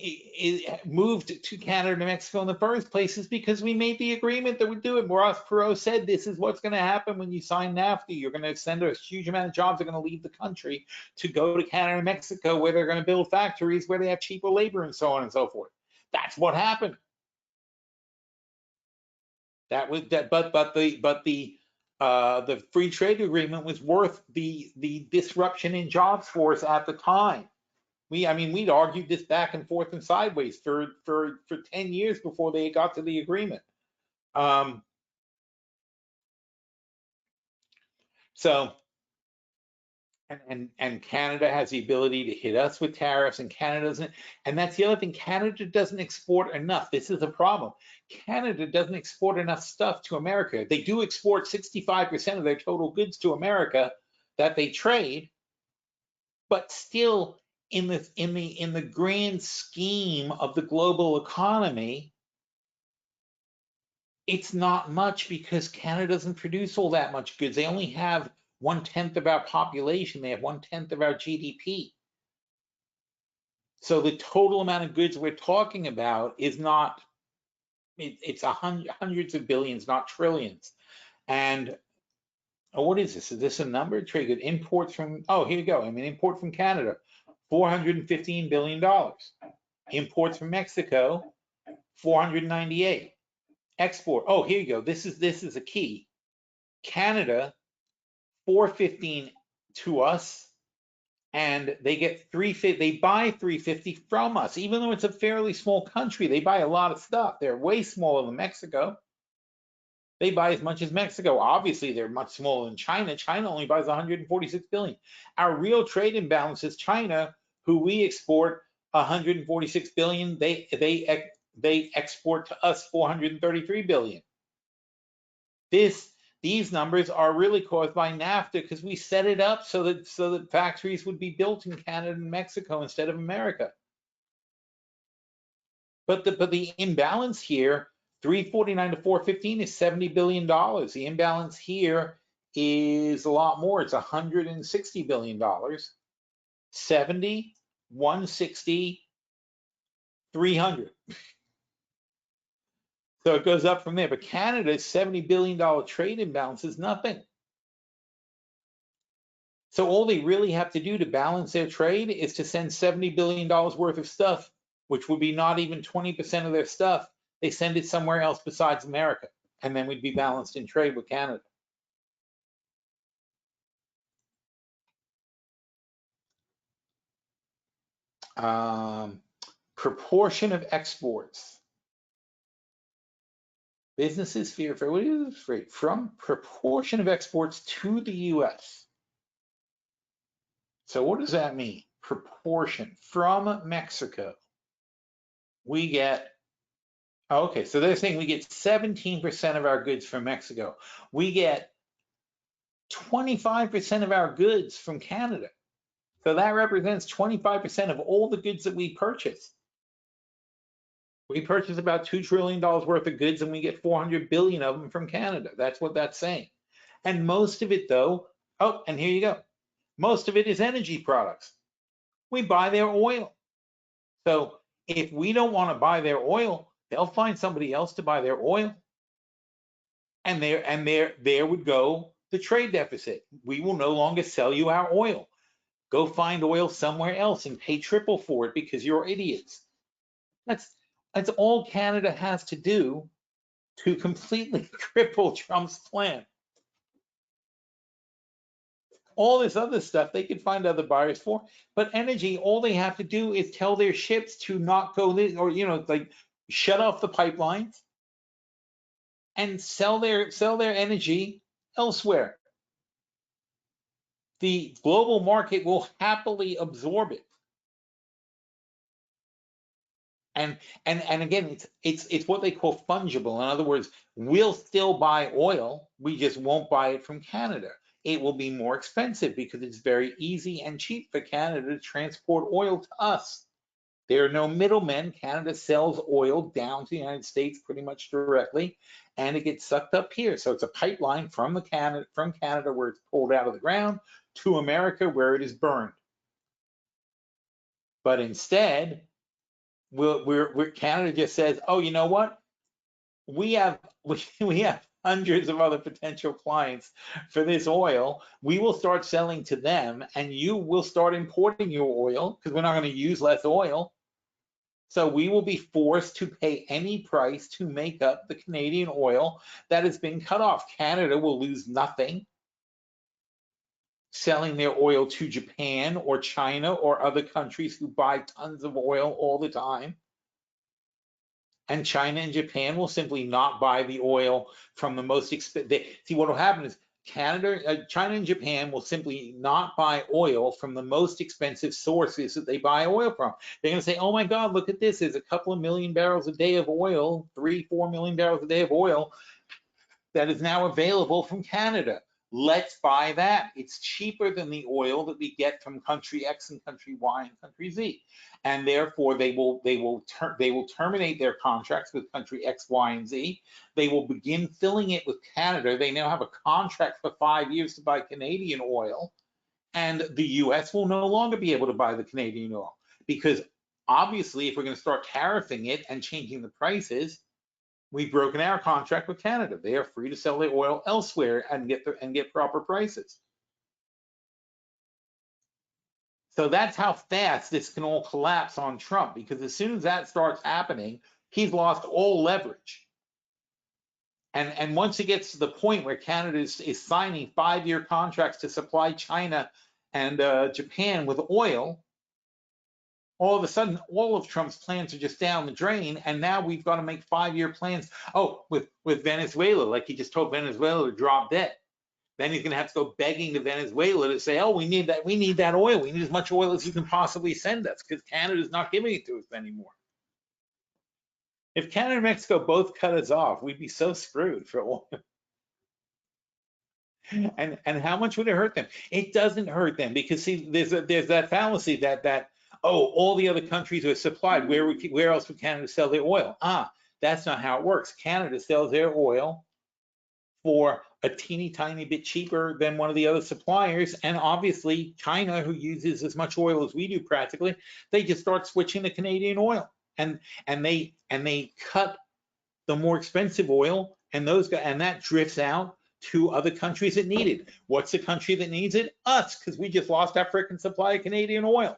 moved to Canada and Mexico in the first place is because we made the agreement that we do it. Ross Perot said this is what's going to happen when you sign NAFTA. You're going to send a huge amount of jobs that are going to leave the country to go to Canada and Mexico, where they're going to build factories where they have cheaper labor and so on and so forth. That's what happened. But the free trade agreement was worth the disruption in jobs force at the time. We'd argued this back and forth and sideways for 10 years before they got to the agreement. So, and Canada has the ability to hit us with tariffs, and Canada doesn't. And that's the other thing. Canada doesn't export enough. This is a problem. Canada doesn't export enough stuff to America. They do export 65% of their total goods to America that they trade, but still, in the grand scheme of the global economy, it's not much because Canada doesn't produce all that much goods. They only have 1/10 of our population. They have 1/10 of our GDP. So the total amount of goods we're talking about is not, it's hundreds of billions, not trillions. And what is this? Is this a number? Trade good imports from, oh, here you go. Import from Canada, $415 billion. Imports from Mexico, 498. Export, oh, here you go. This is a key. Canada, 415 to us, and they get 350. They buy 350 from us, even though it's a fairly small country. They buy a lot of stuff. They're way smaller than Mexico. They buy as much as Mexico. Obviously, they're much smaller than China. China only buys 146 billion. Our real trade imbalance is China, who we export 146 billion. They export to us 433 billion. these numbers are really caused by NAFTA because we set it up so that factories would be built in Canada and Mexico instead of America. But the imbalance here, 349 to 415, is $70 billion. The imbalance here is a lot more. It's $160 billion. 70, 160, 300. So it goes up from there. But Canada's $70 billion trade imbalance is nothing. So all they really have to do to balance their trade is to send $70 billion worth of stuff, which would be not even 20% of their stuff. They send it somewhere else besides America, and then we'd be balanced in trade with Canada. Proportion of exports. Businesses fear for what is this rate? From proportion of exports to the US. So what does that mean? Proportion from Mexico. We get, okay, so they're saying we get 17% of our goods from Mexico. We get 25% of our goods from Canada. So that represents 25% of all the goods that we purchase. We purchase about $2 trillion worth of goods and we get 400 billion of them from Canada. That's what that's saying. And most of it though, oh, and here you go. Most of it is energy products. We buy their oil. So if we don't want to buy their oil, they'll find somebody else to buy their oil. And there would go the trade deficit. We will no longer sell you our oil. Go find oil somewhere else and pay triple for it because you're idiots. That's all Canada has to do to completely cripple Trump's plan. All this other stuff, they could find other buyers for. But energy, all they have to do is tell their ships to not go this, or like shut off the pipelines and sell their energy elsewhere. The global market will happily absorb it. And again, it's what they call fungible. In other words, we'll still buy oil, we just won't buy it from Canada. It will be more expensive because it's very easy and cheap for Canada to transport oil to us. There are no middlemen. Canada sells oil down to the United States pretty much directly, and it gets sucked up here. So it's a pipeline from Canada where it's pulled out of the ground to America where it is burned. But instead, Canada just says, oh, you know what? We have hundreds of other potential clients for this oil. We will start selling to them, and you will start importing your oil because we're not going to use less oil. So we will be forced to pay any price to make up the Canadian oil that has been cut off. Canada will lose nothing selling their oil to Japan or China or other countries who buy tons of oil all the time. And China and Japan will simply not buy the oil from the most expensive. See, what will happen is China and Japan will simply not buy oil from the most expensive sources that they buy oil from. They're going to say, oh my God, look at this. There's a couple of million barrels a day of oil, 3-4 million barrels a day of oil that is now available from Canada. Let's buy that. It's cheaper than the oil that we get from country X and country Y and country Z. And therefore they will terminate their contracts with country X, Y, and Z. They will begin filling it with Canada. They now have a contract for 5 years to buy Canadian oil, and the US will no longer be able to buy the Canadian oil because obviously if we're going to start tariffing it and changing the prices, we've broken our contract with Canada. They are free to sell their oil elsewhere and get proper prices. So that's how fast this can all collapse on Trump, because as soon as that starts happening, he's lost all leverage. And once it gets to the point where Canada is signing 5-year contracts to supply China and Japan with oil, all of a sudden, all of Trump's plans are just down the drain, and now we've got to make 5-year plans. Oh, with Venezuela, like he just told Venezuela to drop debt. Then he's going to have to go begging to Venezuela to say, oh, we need that oil. We need as much oil as you can possibly send us because Canada's not giving it to us anymore. If Canada and Mexico both cut us off, we'd be so screwed for oil. And how much would it hurt them? It doesn't hurt them because see, there's that fallacy that oh, all the other countries are supplied. Where else would Canada sell their oil? That's not how it works. Canada sells their oil for a teeny tiny bit cheaper than one of the other suppliers, and obviously China, who uses as much oil as we do practically, they just start switching to Canadian oil, and they cut the more expensive oil, and that drifts out to other countries that need it. What's the country that needs it? Us, because we just lost our frickin' supply of Canadian oil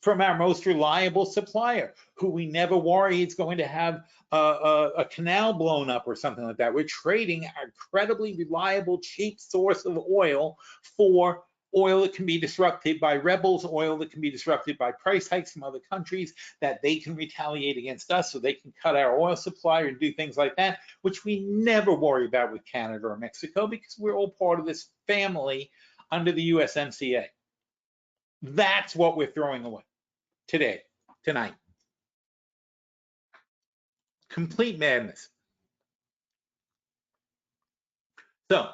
from our most reliable supplier, who we never worry is going to have a canal blown up or something like that. We're trading our incredibly reliable, cheap source of oil for oil that can be disrupted by rebels, oil that can be disrupted by price hikes from other countries, that they can retaliate against us so they can cut our oil supply and do things like that, which we never worry about with Canada or Mexico because we're all part of this family under the USMCA. That's what we're throwing away tonight. Complete madness. So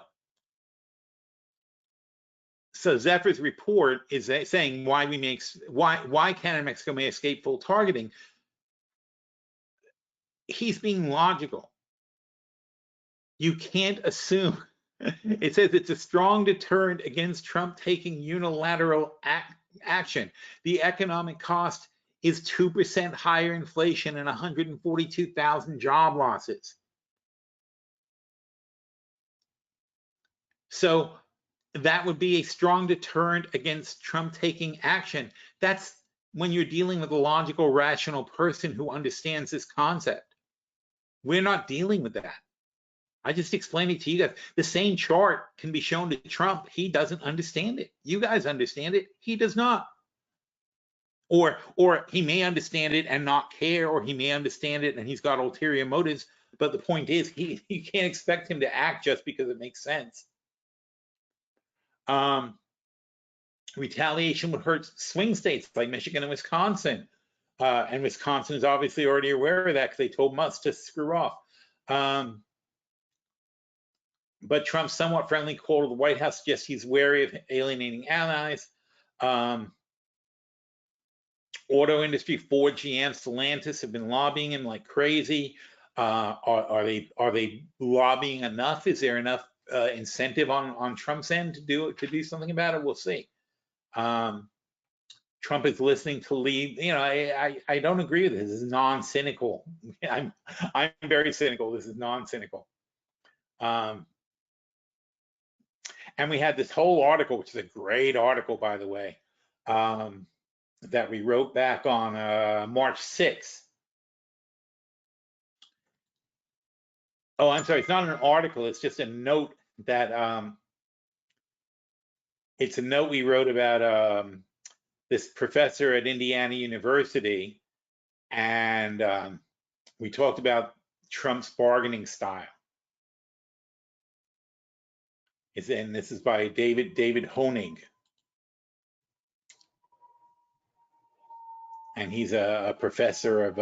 Zephyr's report is saying why Canada and Mexico may escape full targeting. He's being logical. You can't assume. It says it's a strong deterrent against Trump taking unilateral action. The economic cost is 2% higher inflation and 142,000 job losses. So that would be a strong deterrent against Trump taking action. That's when you're dealing with a logical, rational person who understands this concept. We're not dealing with that. I just explained it to you guys. The same chart can be shown to Trump. He doesn't understand it. You guys understand it. He does not. Or he may understand it and not care, or he may understand it and he's got ulterior motives. But the point is, you can't expect him to act just because it makes sense. Retaliation would hurt swing states like Michigan and Wisconsin. And Wisconsin is obviously already aware of that because they told Musk to screw off. But Trump's somewhat friendly call to the White House suggests he's wary of alienating allies. Auto industry, Ford, GM, Stellantis have been lobbying him like crazy. Are they lobbying enough? Is there enough incentive on Trump's end to do something about it? We'll see. Trump is listening to lead. You know, I don't agree with this. This is non-cynical. I'm very cynical. This is non-cynical. And we had this whole article, which is a great article, by the way, that we wrote back on March 6th. Oh, I'm sorry. It's not an article. It's just a note that it's a note we wrote about this professor at Indiana University, and we talked about Trump's bargaining style. And this is by David Honig, and he's a professor of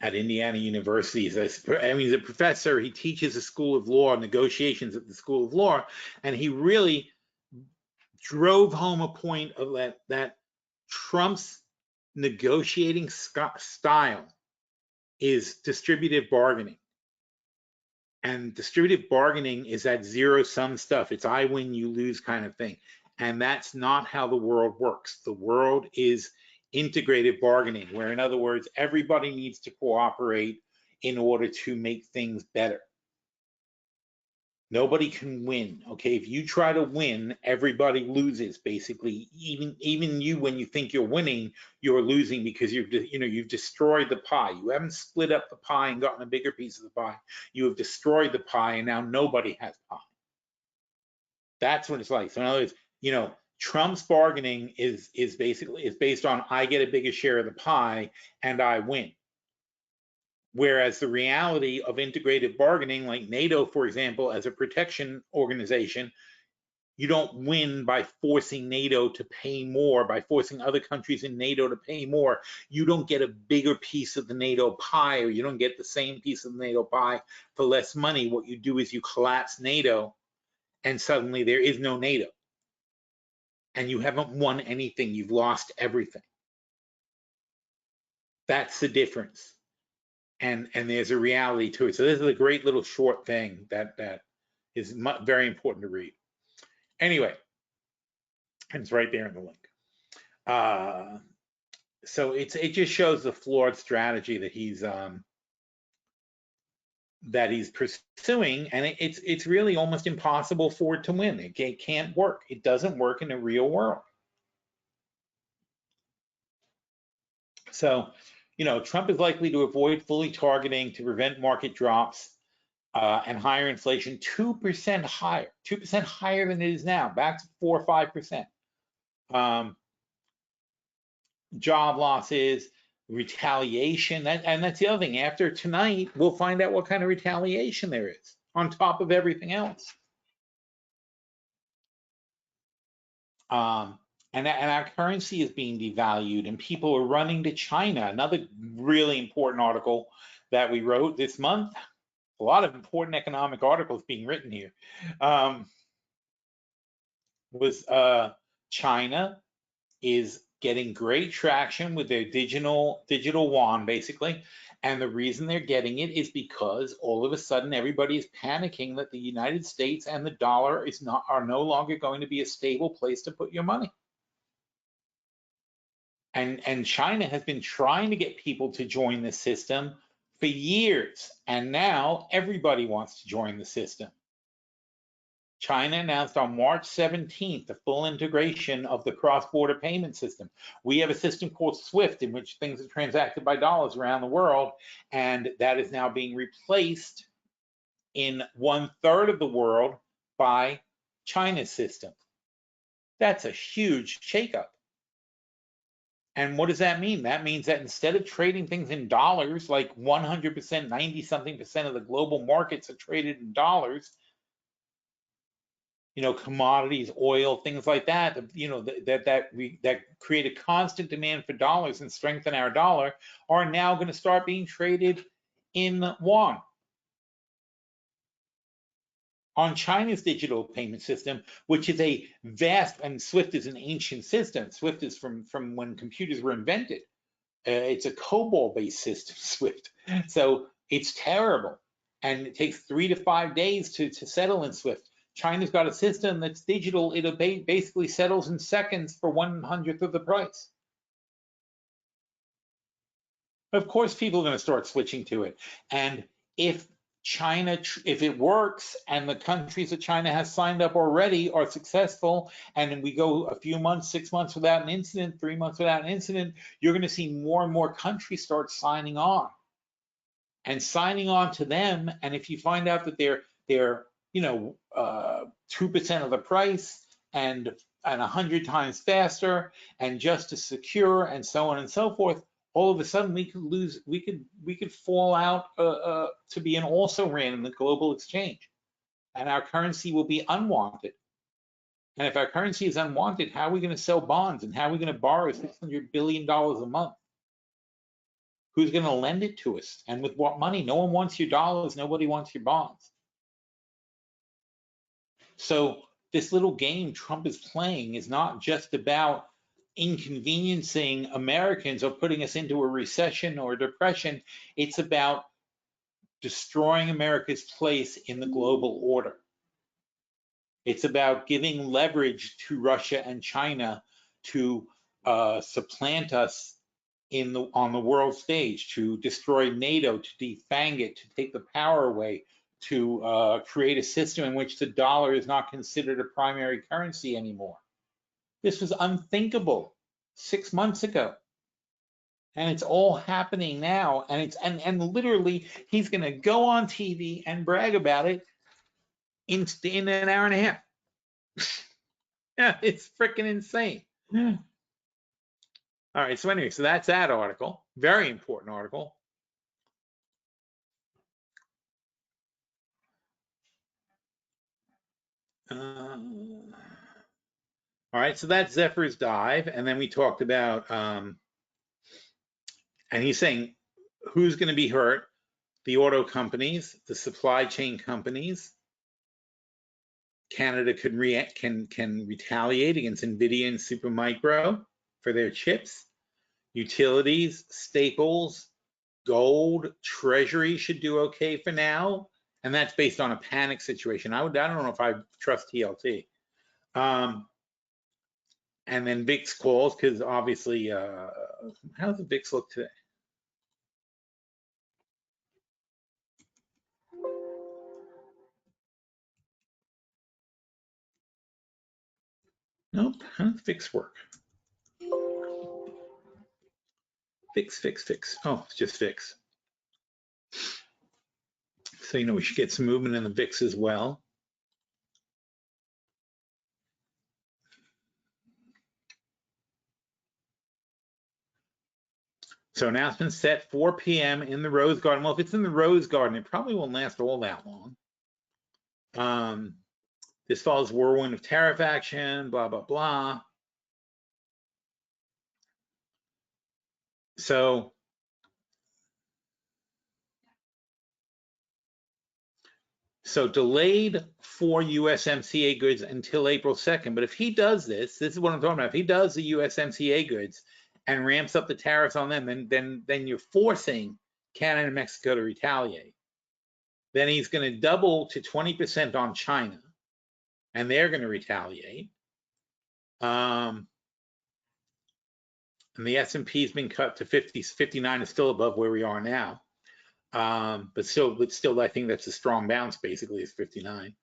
at Indiana University. He's a professor. He teaches a school of law, negotiations at the School of Law, and he really drove home a point of that Trump's negotiating style is distributive bargaining. And distributive bargaining is that zero-sum stuff. It's I win, you lose kind of thing. And that's not how the world works. The world is integrated bargaining, where in other words, everybody needs to cooperate in order to make things better. Nobody can win, okay? If you try to win, everybody loses, basically. Even you, when you think you're winning, you're losing because you've destroyed the pie. You haven't split up the pie and gotten a bigger piece of the pie. You have destroyed the pie, and now nobody has pie. That's what it's like. So in other words, Trump's bargaining is based on I get a bigger share of the pie and I win. Whereas the reality of integrated bargaining, like NATO, for example, as a protection organization, You don't win by forcing NATO to pay more, by forcing other countries in NATO to pay more. You don't get a bigger piece of the NATO pie, or you don't get the same piece of the NATO pie for less money. What you do is you collapse NATO, and suddenly there is no NATO. And you haven't won anything, you've lost everything. That's the difference. And there's a reality to it. So this is a great little short thing that is very important to read. Anyway, and it's right there in the link. So it just shows the flawed strategy that he's pursuing, and it's really almost impossible for it to win. It can't work. It doesn't work in the real world. So, you know, Trump is likely to avoid fully targeting to prevent market drops and higher inflation, 2% higher than it is now, back to 4 or 5%. Job losses, retaliation, and that's the other thing. After tonight, we'll find out what kind of retaliation there is on top of everything else. And our currency is being devalued, and people are running to China. Another really important article that we wrote this month. A lot of important economic articles being written here. Was China is getting great traction with their digital yuan, basically. And the reason they're getting it is because all of a sudden everybody is panicking that the United States and the dollar are no longer going to be a stable place to put your money. And China has been trying to get people to join the system for years, and now everybody wants to join the system. China announced on March 17th the full integration of the cross-border payment system. We have a system called SWIFT in which things are transacted by dollars around the world, and that is now being replaced in 1/3 of the world by China's system. That's a huge shakeup. And what does that mean? That means that instead of trading things in dollars, like 100%, 90-something% of the global markets are traded in dollars, you know, commodities, oil, things like that, you know, that create a constant demand for dollars and strengthen our dollar, are now going to start being traded in yuan. On China's digital payment system, which is a vast, and SWIFT is an ancient system. SWIFT is from when computers were invented. It's a COBOL-based system, SWIFT. So it's terrible, and it takes 3 to 5 days to settle in SWIFT. China's got a system that's digital. It basically settles in seconds for 1/100th of the price. Of course, people are going to start switching to it. And if it works, and the countries that China has signed up already are successful, and then we go a few months, 6 months without an incident, 3 months without an incident, you're going to see more and more countries start signing on to them. And if you find out that they're 2% of the price and 100 times faster and just as secure and so on and so forth, all of a sudden we could fall out to be an also ran in the global exchange, and our currency will be unwanted. And if our currency is unwanted, how are we going to sell bonds, and how are we going to borrow $600 billion a month? Who's going to lend it to us, and with what money? No one wants your dollars, nobody wants your bonds. So this little game Trump is playing is not just about inconveniencing Americans or putting us into a recession or a depression. It's about destroying America's place in the global order. It's about giving leverage to Russia and China to supplant us on the world stage, to destroy NATO, to defang it, to take the power away, to create a system in which the dollar is not considered a primary currency anymore. This was unthinkable 6 months ago, and it's all happening now. And literally, he's going to go on TV and brag about it in an hour and a half. Yeah, it's freaking insane. All right. So anyway, so that's that article. Very important article. All right, so that's Zephyr's dive. And then we talked about, and he's saying who's going to be hurt? The auto companies, the supply chain companies. Canada can retaliate against NVIDIA and Supermicro for their chips. Utilities, staples, gold, treasury should do okay for now. And that's based on a panic situation. I don't know if I trust TLT. And then VIX calls, because obviously, how does the VIX look today? Nope, how does VIX work? VIX. Oh, it's just VIX. So, we should get some movement in the VIX as well. So announcement set 4 p.m. in the Rose Garden. Well, if it's in the Rose Garden, it probably won't last all that long. This follows whirlwind of tariff action, blah, blah, blah. So delayed for USMCA goods until April 2nd. But if he does this is what I'm talking about. If he does the USMCA goods and ramps up the tariffs on them, then you're forcing Canada and Mexico to retaliate. Then he's going to double to 20% on China, and they're going to retaliate. And the S&P has been cut to 50, 59 is still above where we are now. But still, I think that's a strong bounce. Basically, is 59.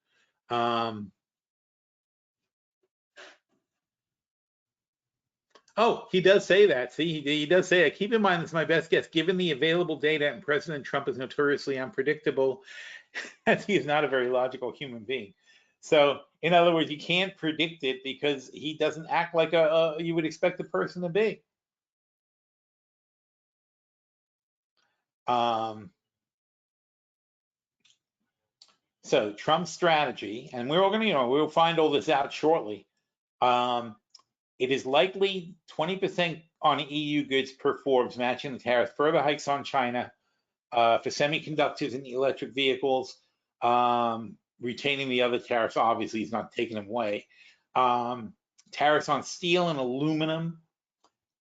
Oh, he does say that. See, he does say that. Keep in mind, this is my best guess. Given the available data, and President Trump is notoriously unpredictable, as he is not a very logical human being. So, in other words, you can't predict it because he doesn't act like you would expect the person to be. So Trump's strategy, and we're all going to, we'll find all this out shortly. It is likely 20% on EU goods per Forbes, matching the tariff. Further hikes on China for semiconductors and electric vehicles, retaining the other tariffs. Obviously, he's not taking them away. Tariffs on steel and aluminum,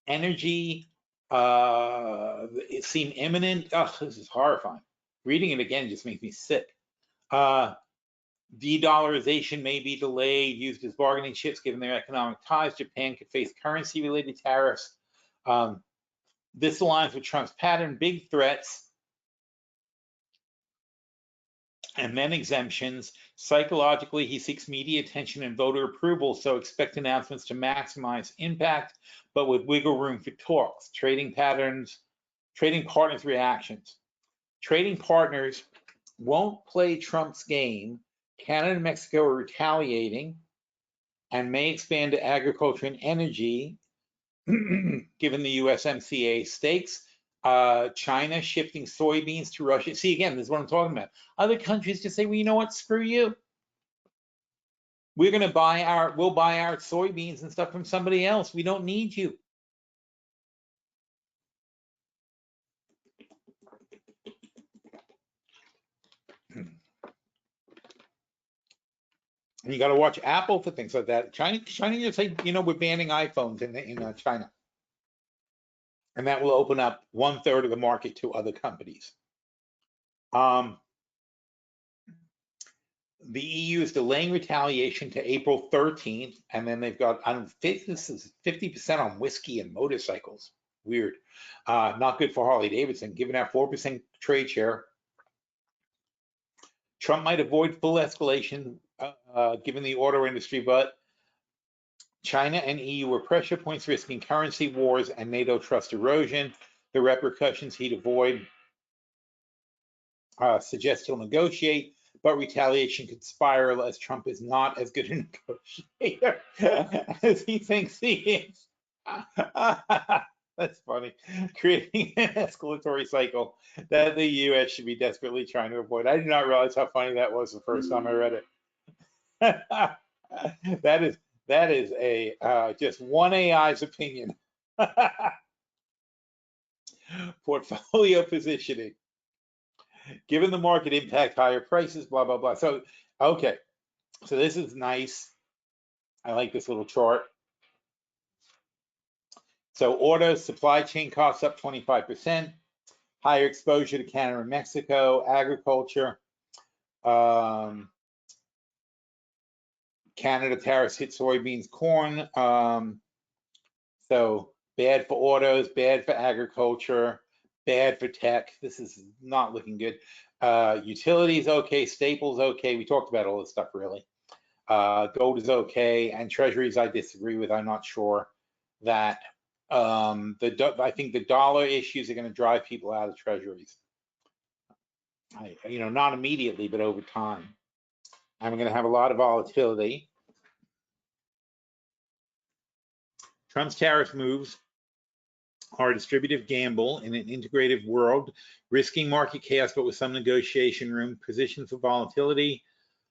energy. It seemed imminent. Oh, this is horrifying. Reading it again just makes me sick. De-dollarization may be delayed, used as bargaining chips given their economic ties. Japan could face currency-related tariffs. This aligns with Trump's pattern: big threats and then exemptions. Psychologically, he seeks media attention and voter approval, so expect announcements to maximize impact, but with wiggle room for talks. Trading partners' reactions. Trading partners won't play Trump's game. Canada and Mexico are retaliating and may expand to agriculture and energy, given the USMCA stakes. China shifting soybeans to Russia. See, again, this is what I'm talking about. Other countries just say, well, you know what, screw you. We'll buy our soybeans and stuff from somebody else. We don't need you. And you got to watch Apple for things like that. China just say, we're banning iPhones in China. And that will open up 1/3 of the market to other companies. The EU is delaying retaliation to April 13th, and then they've got, this is 50% on whiskey and motorcycles. Weird. Not good for Harley Davidson, giving out 4% trade share. Trump might avoid full escalation given the auto industry, but China and EU were pressure points, risking currency wars and NATO trust erosion. The repercussions he'd avoid suggest he'll negotiate, but retaliation could spiral as Trump is not as good a negotiator as he thinks he is. That's funny. Creating an escalatory cycle that the U.S. should be desperately trying to avoid. I did not realize how funny that was the first time I read it. That is a just one AI's opinion. Portfolio positioning. Given the market impact, higher prices, blah, blah, blah. So, okay. So this is nice. I like this little chart. So autos, supply chain costs up 25%, higher exposure to Canada and Mexico, agriculture. Canada tariffs hit soybeans, corn. So bad for autos, bad for agriculture, bad for tech. This is not looking good. Utilities okay, staples okay. We talked about all this stuff really. Gold is okay, and treasuries I disagree with. I'm not sure that I think the dollar issues are going to drive people out of treasuries. Not immediately, but over time. I'm going to have a lot of volatility. Trump's tariff moves are a distributive gamble in an integrative world, risking market chaos, but with some negotiation room, position for volatility,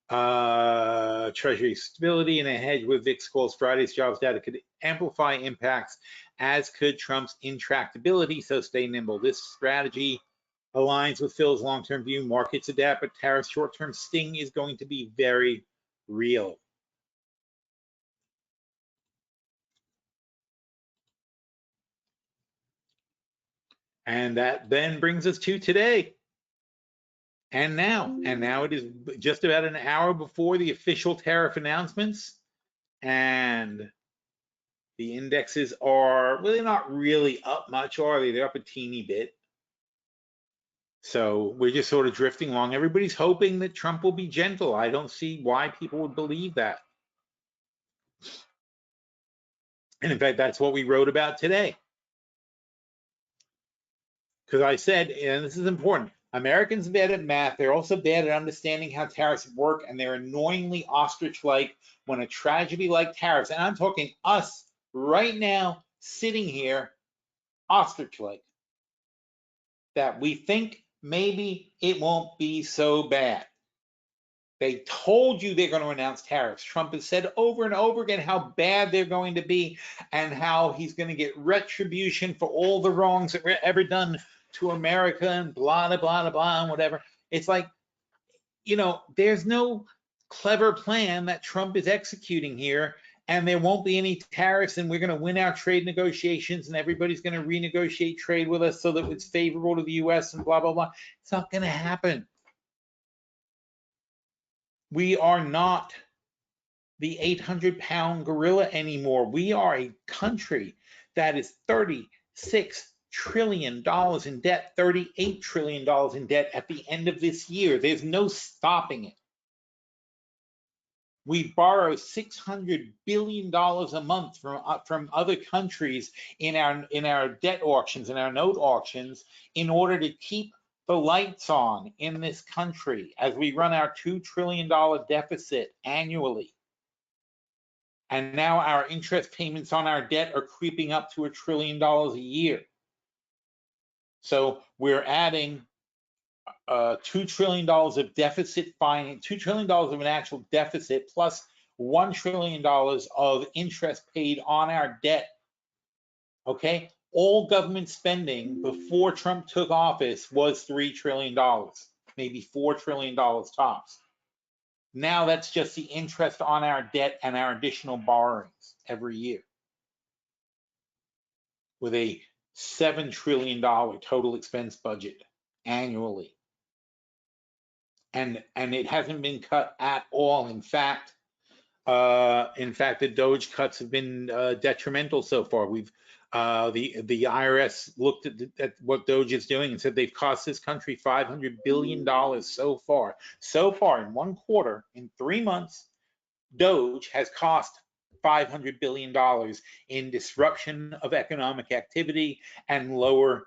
treasury stability, and a hedge with VIX calls Friday's jobs data could amplify impacts, as could Trump's intractability, so stay nimble. This strategy aligns with Phil's long-term view. Markets adapt, but tariffs' short-term sting is going to be very real. And that then brings us to today. And now it is just about an hour before the official tariff announcements, and the indexes are, well, they're not really up much, are they? They're up a teeny bit. So we're just sort of drifting along. Everybody's hoping that Trump will be gentle. I don't see why people would believe that. And in fact, that's what we wrote about today. Because I said, and this is important, Americans are bad at math. They're also bad at understanding how tariffs work, and they're annoyingly ostrich-like when a tragedy like tariffs, and I'm talking us right now sitting here, ostrich-like, that we think maybe it won't be so bad. They told you they're going to announce tariffs. Trump has said over and over again how bad they're going to be and how he's going to get retribution for all the wrongs that were ever done to America and blah, blah, blah, blah, and whatever. It's like, there's no clever plan that Trump is executing here, and there won't be any tariffs, and we're going to win our trade negotiations, and everybody's going to renegotiate trade with us so that it's favorable to the U.S. and blah, blah, blah. It's not going to happen. We are not the 800-pound gorilla anymore. We are a country that is $36 trillion in debt, $38 trillion in debt at the end of this year. There's no stopping it. We borrow $600 billion a month from other countries in our debt auctions, in our note auctions, in order to keep the lights on in this country as we run our $2 trillion deficit annually. And now our interest payments on our debt are creeping up to $1 trillion a year. So we're adding $2 trillion of deficit finance, $2 trillion of an actual deficit, plus $1 trillion of interest paid on our debt. Okay, all government spending before Trump took office was $3 trillion, maybe $4 trillion tops. Now that's just the interest on our debt and our additional borrowings every year, with a $7 trillion total expense budget annually. And it hasn't been cut at all. In fact, the Doge cuts have been detrimental so far. We've the IRS looked at what Doge is doing and said they've cost this country $500 billion so far. So far, in one quarter, in 3 months, Doge has cost $500 billion in disruption of economic activity and lower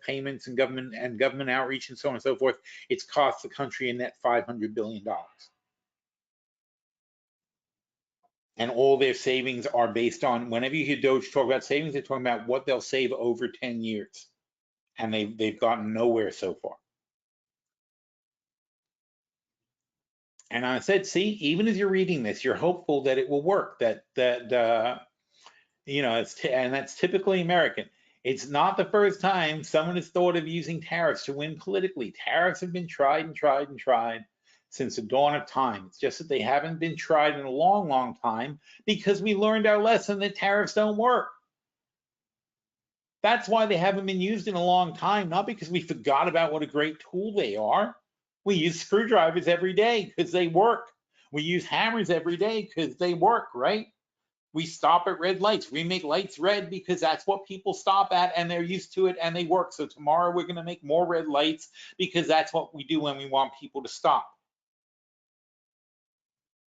payments and government outreach and so on and so forth. It's cost the country a net $500 billion. And all their savings are based on, whenever you hear Doge talk about savings, they're talking about what they'll save over 10 years. And they've gotten nowhere so far. And I said, see, even as you're reading this, you're hopeful that it will work, and that's typically American. It's not the first time someone has thought of using tariffs to win politically. Tariffs have been tried and tried and tried since the dawn of time. It's just that they haven't been tried in a long, long time because we learned our lesson that tariffs don't work. That's why they haven't been used in a long time, not because we forgot about what a great tool they are. We use screwdrivers every day because they work. We use hammers every day because they work, right? We stop at red lights. We make lights red because that's what people stop at and they're used to it and they work. So tomorrow we're going to make more red lights because that's what we do when we want people to stop.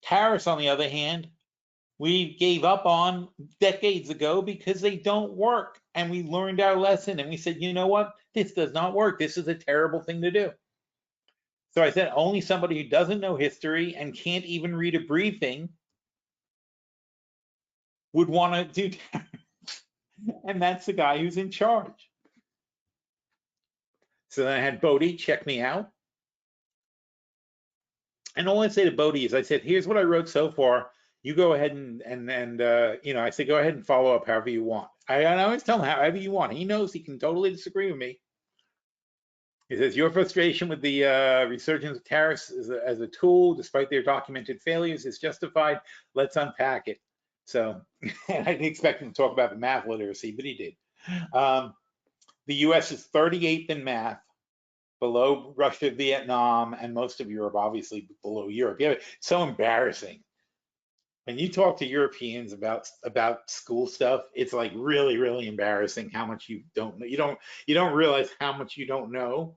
Tariffs, on the other hand, we gave up on decades ago because they don't work. And we learned our lesson and we said, you know what? This does not work. This is a terrible thing to do. So I said, only somebody who doesn't know history and can't even read a briefing would want to do tariffs. And that's the guy who's in charge. So then I had Bodie check me out. And all I say to Bodie is, I said, here's what I wrote so far. You go ahead I said, go ahead and follow up however you want. I always tell him however you want. He knows he can totally disagree with me. He says, your frustration with the resurgence of tariffs as a tool, despite their documented failures, is justified. Let's unpack it. So I didn't expect him to talk about the math literacy, but he did. The US is 38th in math, below Russia, Vietnam, and most of Europe, obviously below Europe. Yeah, it's so embarrassing. When you talk to Europeans about school stuff, it's like really, really embarrassing how much you don't know. You don't realize how much you don't know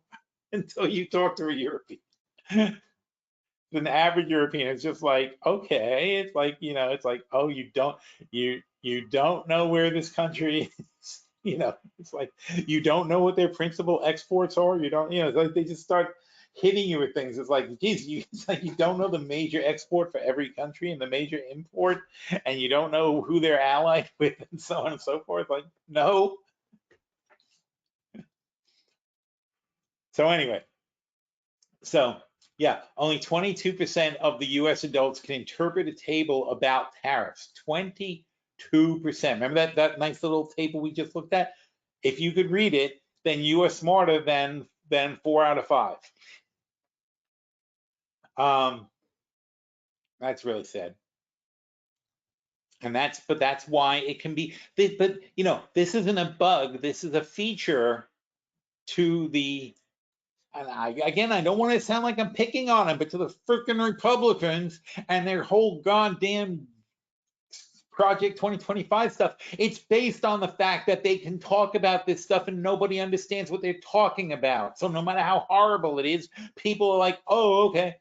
until you talk to a European. An average European is just like, okay, it's like, it's like, oh, you don't know where this country is. It's like you don't know what their principal exports are. You don't, it's like they just start hitting you with things. It's like, geez, it's like you don't know the major export for every country and the major import, and you don't know who they're allied with, and so on and so forth. Like, no. So anyway, yeah, only 22% of the US adults can interpret a table about tariffs. 22%. Remember that nice little table we just looked at? If you could read it, then you are smarter than 4 out of 5. That's really sad. And that's why it can be, but this isn't a bug, this is a feature to the, and I don't want to sound like I'm picking on them, but to the freaking Republicans and their whole goddamn Project 2025 stuff, it's based on the fact that they can talk about this stuff and nobody understands what they're talking about. So no matter how horrible it is, people are like, oh, okay.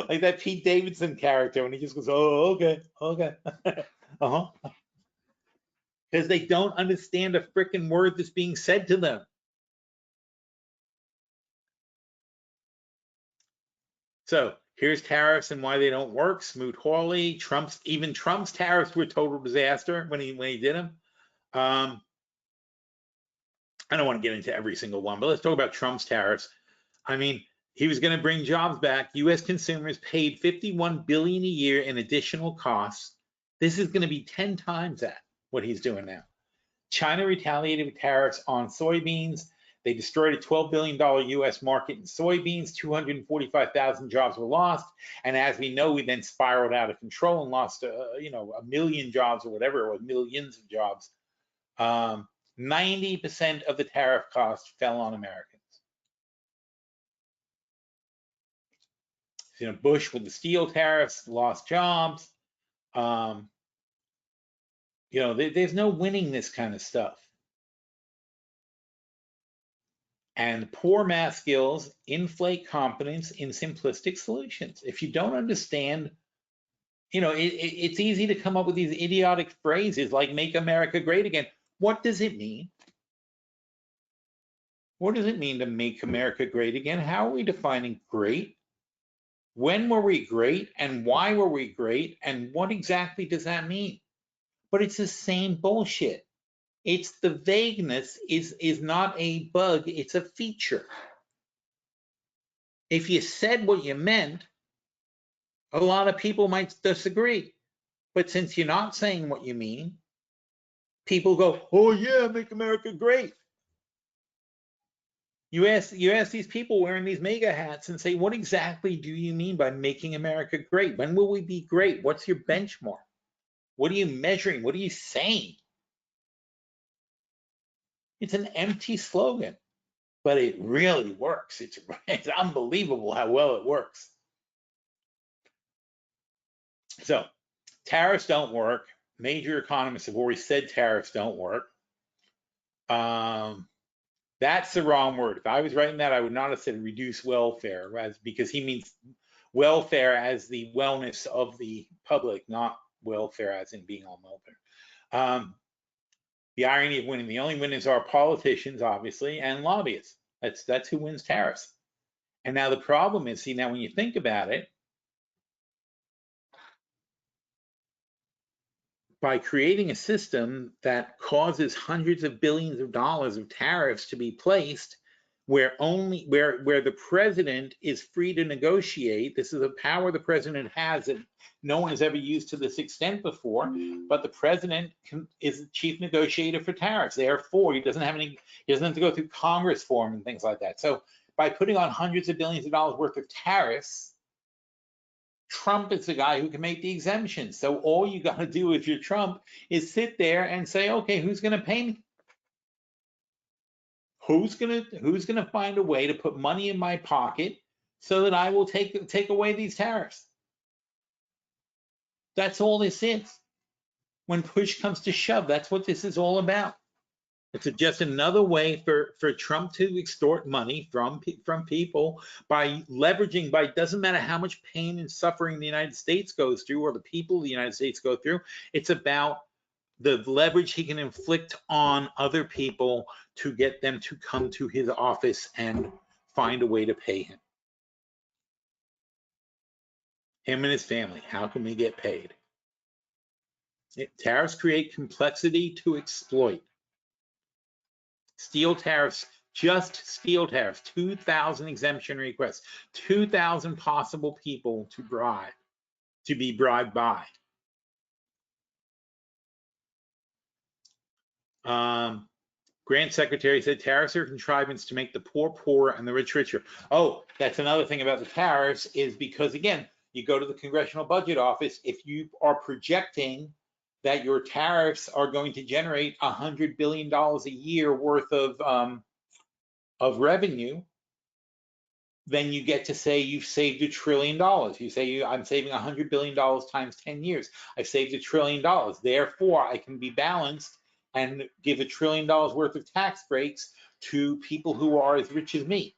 Like that Pete Davidson character when he just goes, oh, okay. Uh-huh. Because they don't understand a freaking word that's being said to them. So here's tariffs and why they don't work. Smoot-Hawley, even Trump's tariffs were a total disaster when he did them. I don't want to get into every single one, but let's talk about Trump's tariffs. I mean, he was going to bring jobs back. U.S. consumers paid $51 billion a year in additional costs. This is going to be 10 times that, what he's doing now. China retaliated with tariffs on soybeans. They destroyed a $12 billion U.S. market in soybeans. 245,000 jobs were lost. And as we know, we then spiraled out of control and lost, a million jobs or whatever, or millions of jobs. 90% of the tariff cost fell on Americans. Bush with the steel tariffs lost jobs. There's no winning this kind of stuff. And poor math skills inflate confidence in simplistic solutions. If you don't understand, it's easy to come up with these idiotic phrases like "make America great again." What does it mean? What does it mean to make America great again? How are we defining great? When were we great and why were we great? And what exactly does that mean? But it's the same bullshit. It's the vagueness is not a bug, it's a feature. If you said what you meant, a lot of people might disagree. But since you're not saying what you mean, people go, oh yeah, make America great. You ask these people wearing these MAGA hats and say, what exactly do you mean by making America great? When will we be great? What's your benchmark? What are you measuring? What are you saying? It's an empty slogan, but it really works. It's unbelievable how well it works. So tariffs don't work. Major economists have already said tariffs don't work. That's the wrong word. If I was writing that, I would not have said reduce welfare, because he means welfare as the wellness of the public, not welfare as in being on welfare. The irony of winning, the only winners are politicians, obviously, and lobbyists. That's who wins tariffs. And now the problem is, see, now when you think about it, by creating a system that causes hundreds of billions of dollars of tariffs to be placed, where the president is free to negotiate. This is a power the president has that no one has ever used to this extent before, but the president is the chief negotiator for tariffs. Therefore, he doesn't have to go through Congress for him and things like that. So by putting on hundreds of billions of dollars worth of tariffs, Trump is the guy who can make the exemptions. So all you got to do if you're Trump is sit there and say, okay, who's going to pay me? Who's gonna find a way to put money in my pocket so that I will take away these tariffs? That's all this is. When push comes to shove, that's what this is all about. It's just another way for Trump to extort money from people by leveraging, doesn't matter how much pain and suffering the United States goes through or the people of the United States go through. It's about the leverage he can inflict on other people to get them to come to his office and find a way to pay him. Him and his family, how can we get paid? Tariffs create complexity to exploit. Steel tariffs, just steel tariffs, 2,000 exemption requests, 2,000 possible people to be bribed by. Grant Secretary said tariffs are contrivance to make the poor poorer and the rich richer. Oh, that's another thing about the tariffs, is because, again, you go to the Congressional Budget Office, if you are projecting that your tariffs are going to generate $100 billion a year worth of revenue, then you get to say you've saved $1 trillion. You say, I'm saving $100 billion times 10 years. I've saved $1 trillion. Therefore, I can be balanced and give $1 trillion worth of tax breaks to people who are as rich as me.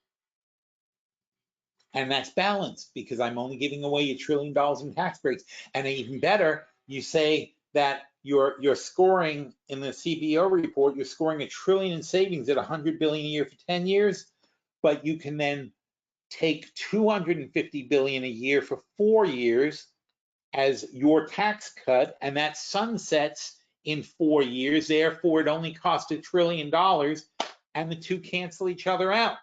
And that's balanced because I'm only giving away $1 trillion in tax breaks. And even better, you say that you're scoring in the CBO report, you're scoring $1 trillion in savings at $100 billion a year for 10 years, but you can then take $250 billion a year for 4 years as your tax cut, and that sunsets in 4 years. Therefore, it only costs $1 trillion, and the two cancel each other out.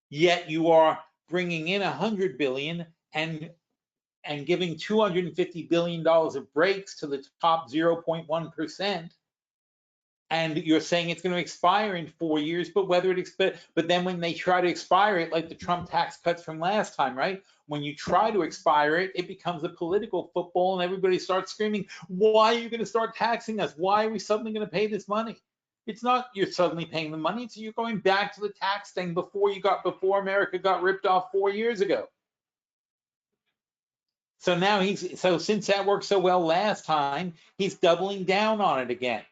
Yet you are bringing in $100 billion and giving $250 billion of breaks to the top 0.1%. And you're saying it's going to expire in 4 years, but then when they try to expire it, like the Trump tax cuts from last time, right? When you try to expire it, it becomes a political football, and everybody starts screaming, "Why are you going to start taxing us? Why are we suddenly going to pay this money?" It's not you're suddenly paying the money; it's you're going back to the tax thing before America got ripped off 4 years ago. So now since that worked so well last time, he's doubling down on it again.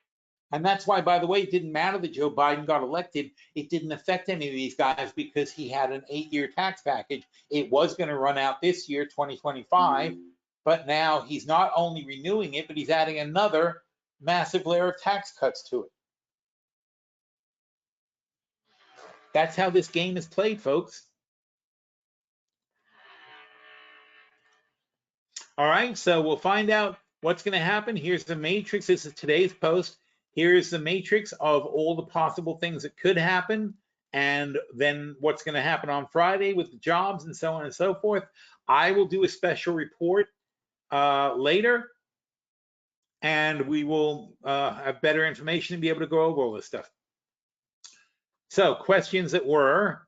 And that's why, by the way, it didn't matter that Joe Biden got elected. It didn't affect any of these guys because he had an 8-year tax package. It was going to run out this year, 2025, but now he's not only renewing it, but he's adding another massive layer of tax cuts to it. That's how this game is played, folks. All right, so we'll find out what's going to happen. Here's the matrix. This is today's post. Here's the matrix of all the possible things that could happen. and then what's going to happen on Friday with the jobs and so on and so forth. I will do a special report later, and we will have better information and be able to go over all this stuff. So questions that were,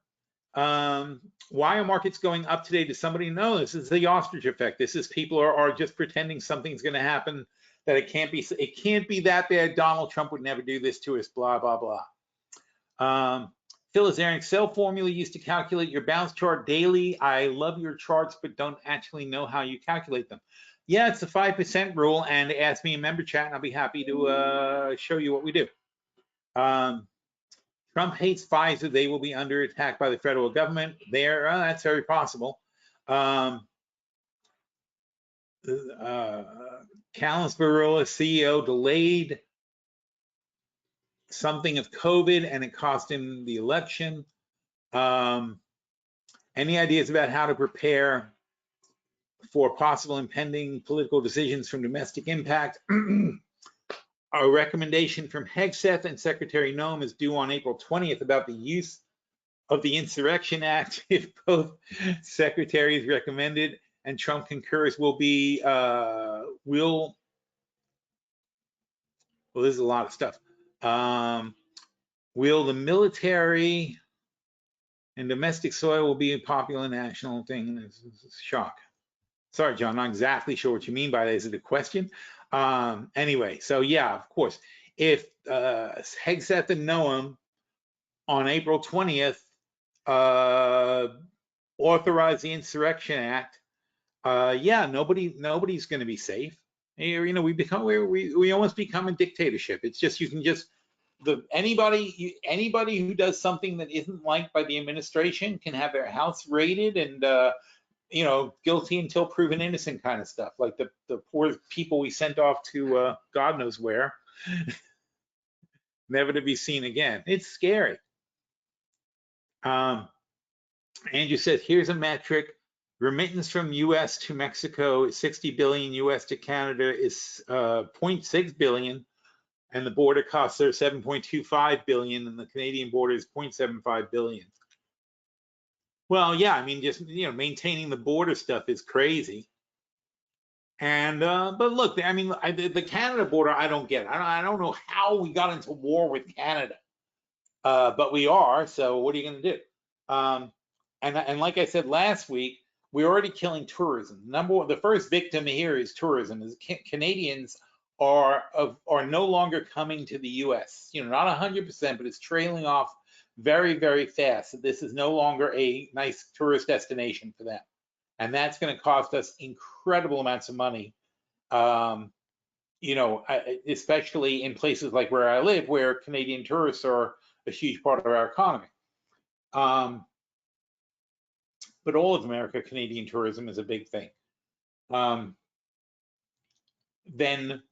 why are markets going up today? Does somebody know? This is the ostrich effect. This is people are just pretending something's going to happen, that it can't be that bad. Donald Trump would never do this to us, blah, blah, blah. Phil, is there an Excel formula used to calculate your bounce chart daily? I love your charts, but don't actually know how you calculate them. Yeah, it's the 5% rule, and ask me in member chat, and I'll be happy to show you what we do. Trump hates Pfizer. They will be under attack by the federal government. That's very possible. Callis Barilla, CEO, delayed something of COVID, and it cost him the election. Any ideas about how to prepare for possible impending political decisions from domestic impact? A recommendation from Hegseth and Secretary Noem is due on April 20th about the use of the Insurrection Act. If both secretaries recommended and Trump concurs, well, this is a lot of stuff. Will the military and domestic soil will be a popular national thing? This is a shock. Sorry, John, not exactly sure what you mean by that. Is it a question? Anyway, so yeah, of course, if Hegseth and Noem on April 20th authorize the Insurrection Act, yeah, nobody's going to be safe. You know, we almost become a dictatorship. It's just, you can just, anybody who does something that isn't liked by the administration can have their house raided and you know, guilty until proven innocent kind of stuff, like the poor people we sent off to God knows where, never to be seen again. It's scary. Andrew says, here's a metric. Remittance from US to Mexico is 60 billion, US to Canada is 0.6 billion, and the border costs are 7.25 billion, and the Canadian border is 0.75 billion. Well, yeah, I mean, just, you know, maintaining the border stuff is crazy. And but look, I mean, the Canada border, I don't get it. I don't know how we got into war with Canada, but we are. So what are you going to do? And like I said last week, we're already killing tourism. The first victim here is tourism. Is Canadians are no longer coming to the U.S. You know, not 100%, but it's trailing off very, very fast. This is no longer a nice tourist destination for them. And that's going to cost us incredible amounts of money, you know, especially in places like where I live, where Canadian tourists are a huge part of our economy. But all of America, Canadian tourism is a big thing. Then,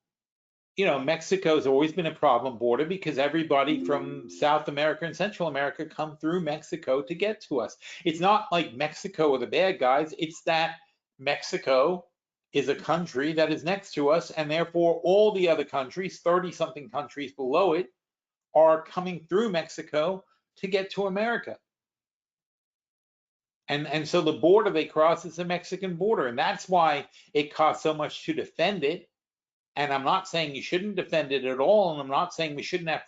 you know, Mexico's always been a problem border because everybody from South America and Central America come through Mexico to get to us. It's not like Mexico are the bad guys. It's that Mexico is a country that is next to us, and therefore all the other countries, 30-something countries below it, are coming through Mexico to get to America. And so the border they cross is the Mexican border, and that's why it costs so much to defend it. And I'm not saying you shouldn't defend it at all, and I'm not saying we shouldn't have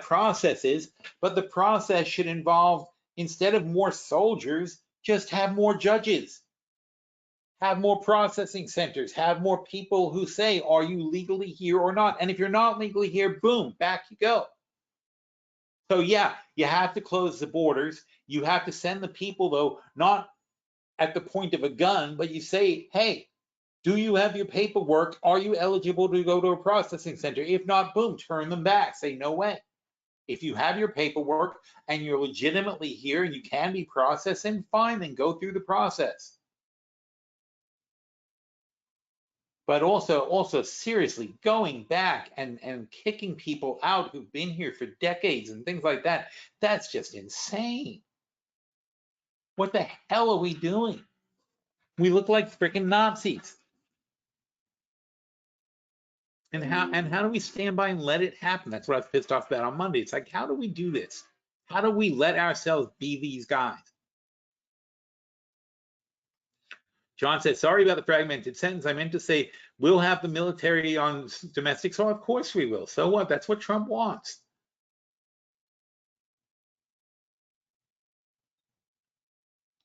processes, but the process should involve, instead of more soldiers, just have more judges, have more processing centers, have more people who say, are you legally here or not? And if you're not legally here, boom, back you go. So yeah, you have to close the borders. You have to send the people, though, not at the point of a gun, but you say, hey, do you have your paperwork? Are you eligible to go to a processing center? If not, boom, turn them back. Say, no way. If you have your paperwork and you're legitimately here and you can be processing, fine, then go through the process. But also seriously, going back and kicking people out who've been here for decades and things like that, that's just insane. What the hell are we doing? We look like freaking Nazis. And how do we stand by and let it happen? That's what I was pissed off about on Monday. It's like, how do we do this? How do we let ourselves be these guys? John said, sorry about the fragmented sentence. I meant to say, we'll have the military on domestic soil. Of course we will. So what? That's what Trump wants.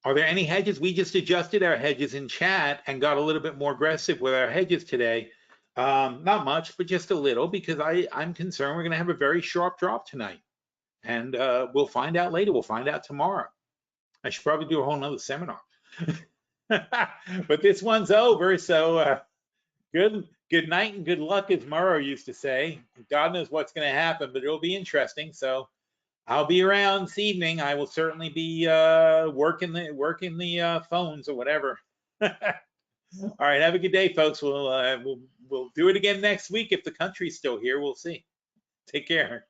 Are there any hedges? We just adjusted our hedges in chat and got a little bit more aggressive with our hedges today. Not much, but just a little, because I'm concerned we're going to have a very sharp drop tonight. And we'll find out later. We'll find out tomorrow. I should probably do a whole nother seminar. But this one's over, so good night and good luck, as Murrow used to say. God knows what's going to happen, but it'll be interesting. So I'll be around this evening. I will certainly be working the phones or whatever. All right, have a good day, folks. We'll do it again next week if the country's still here. We'll see. Take care.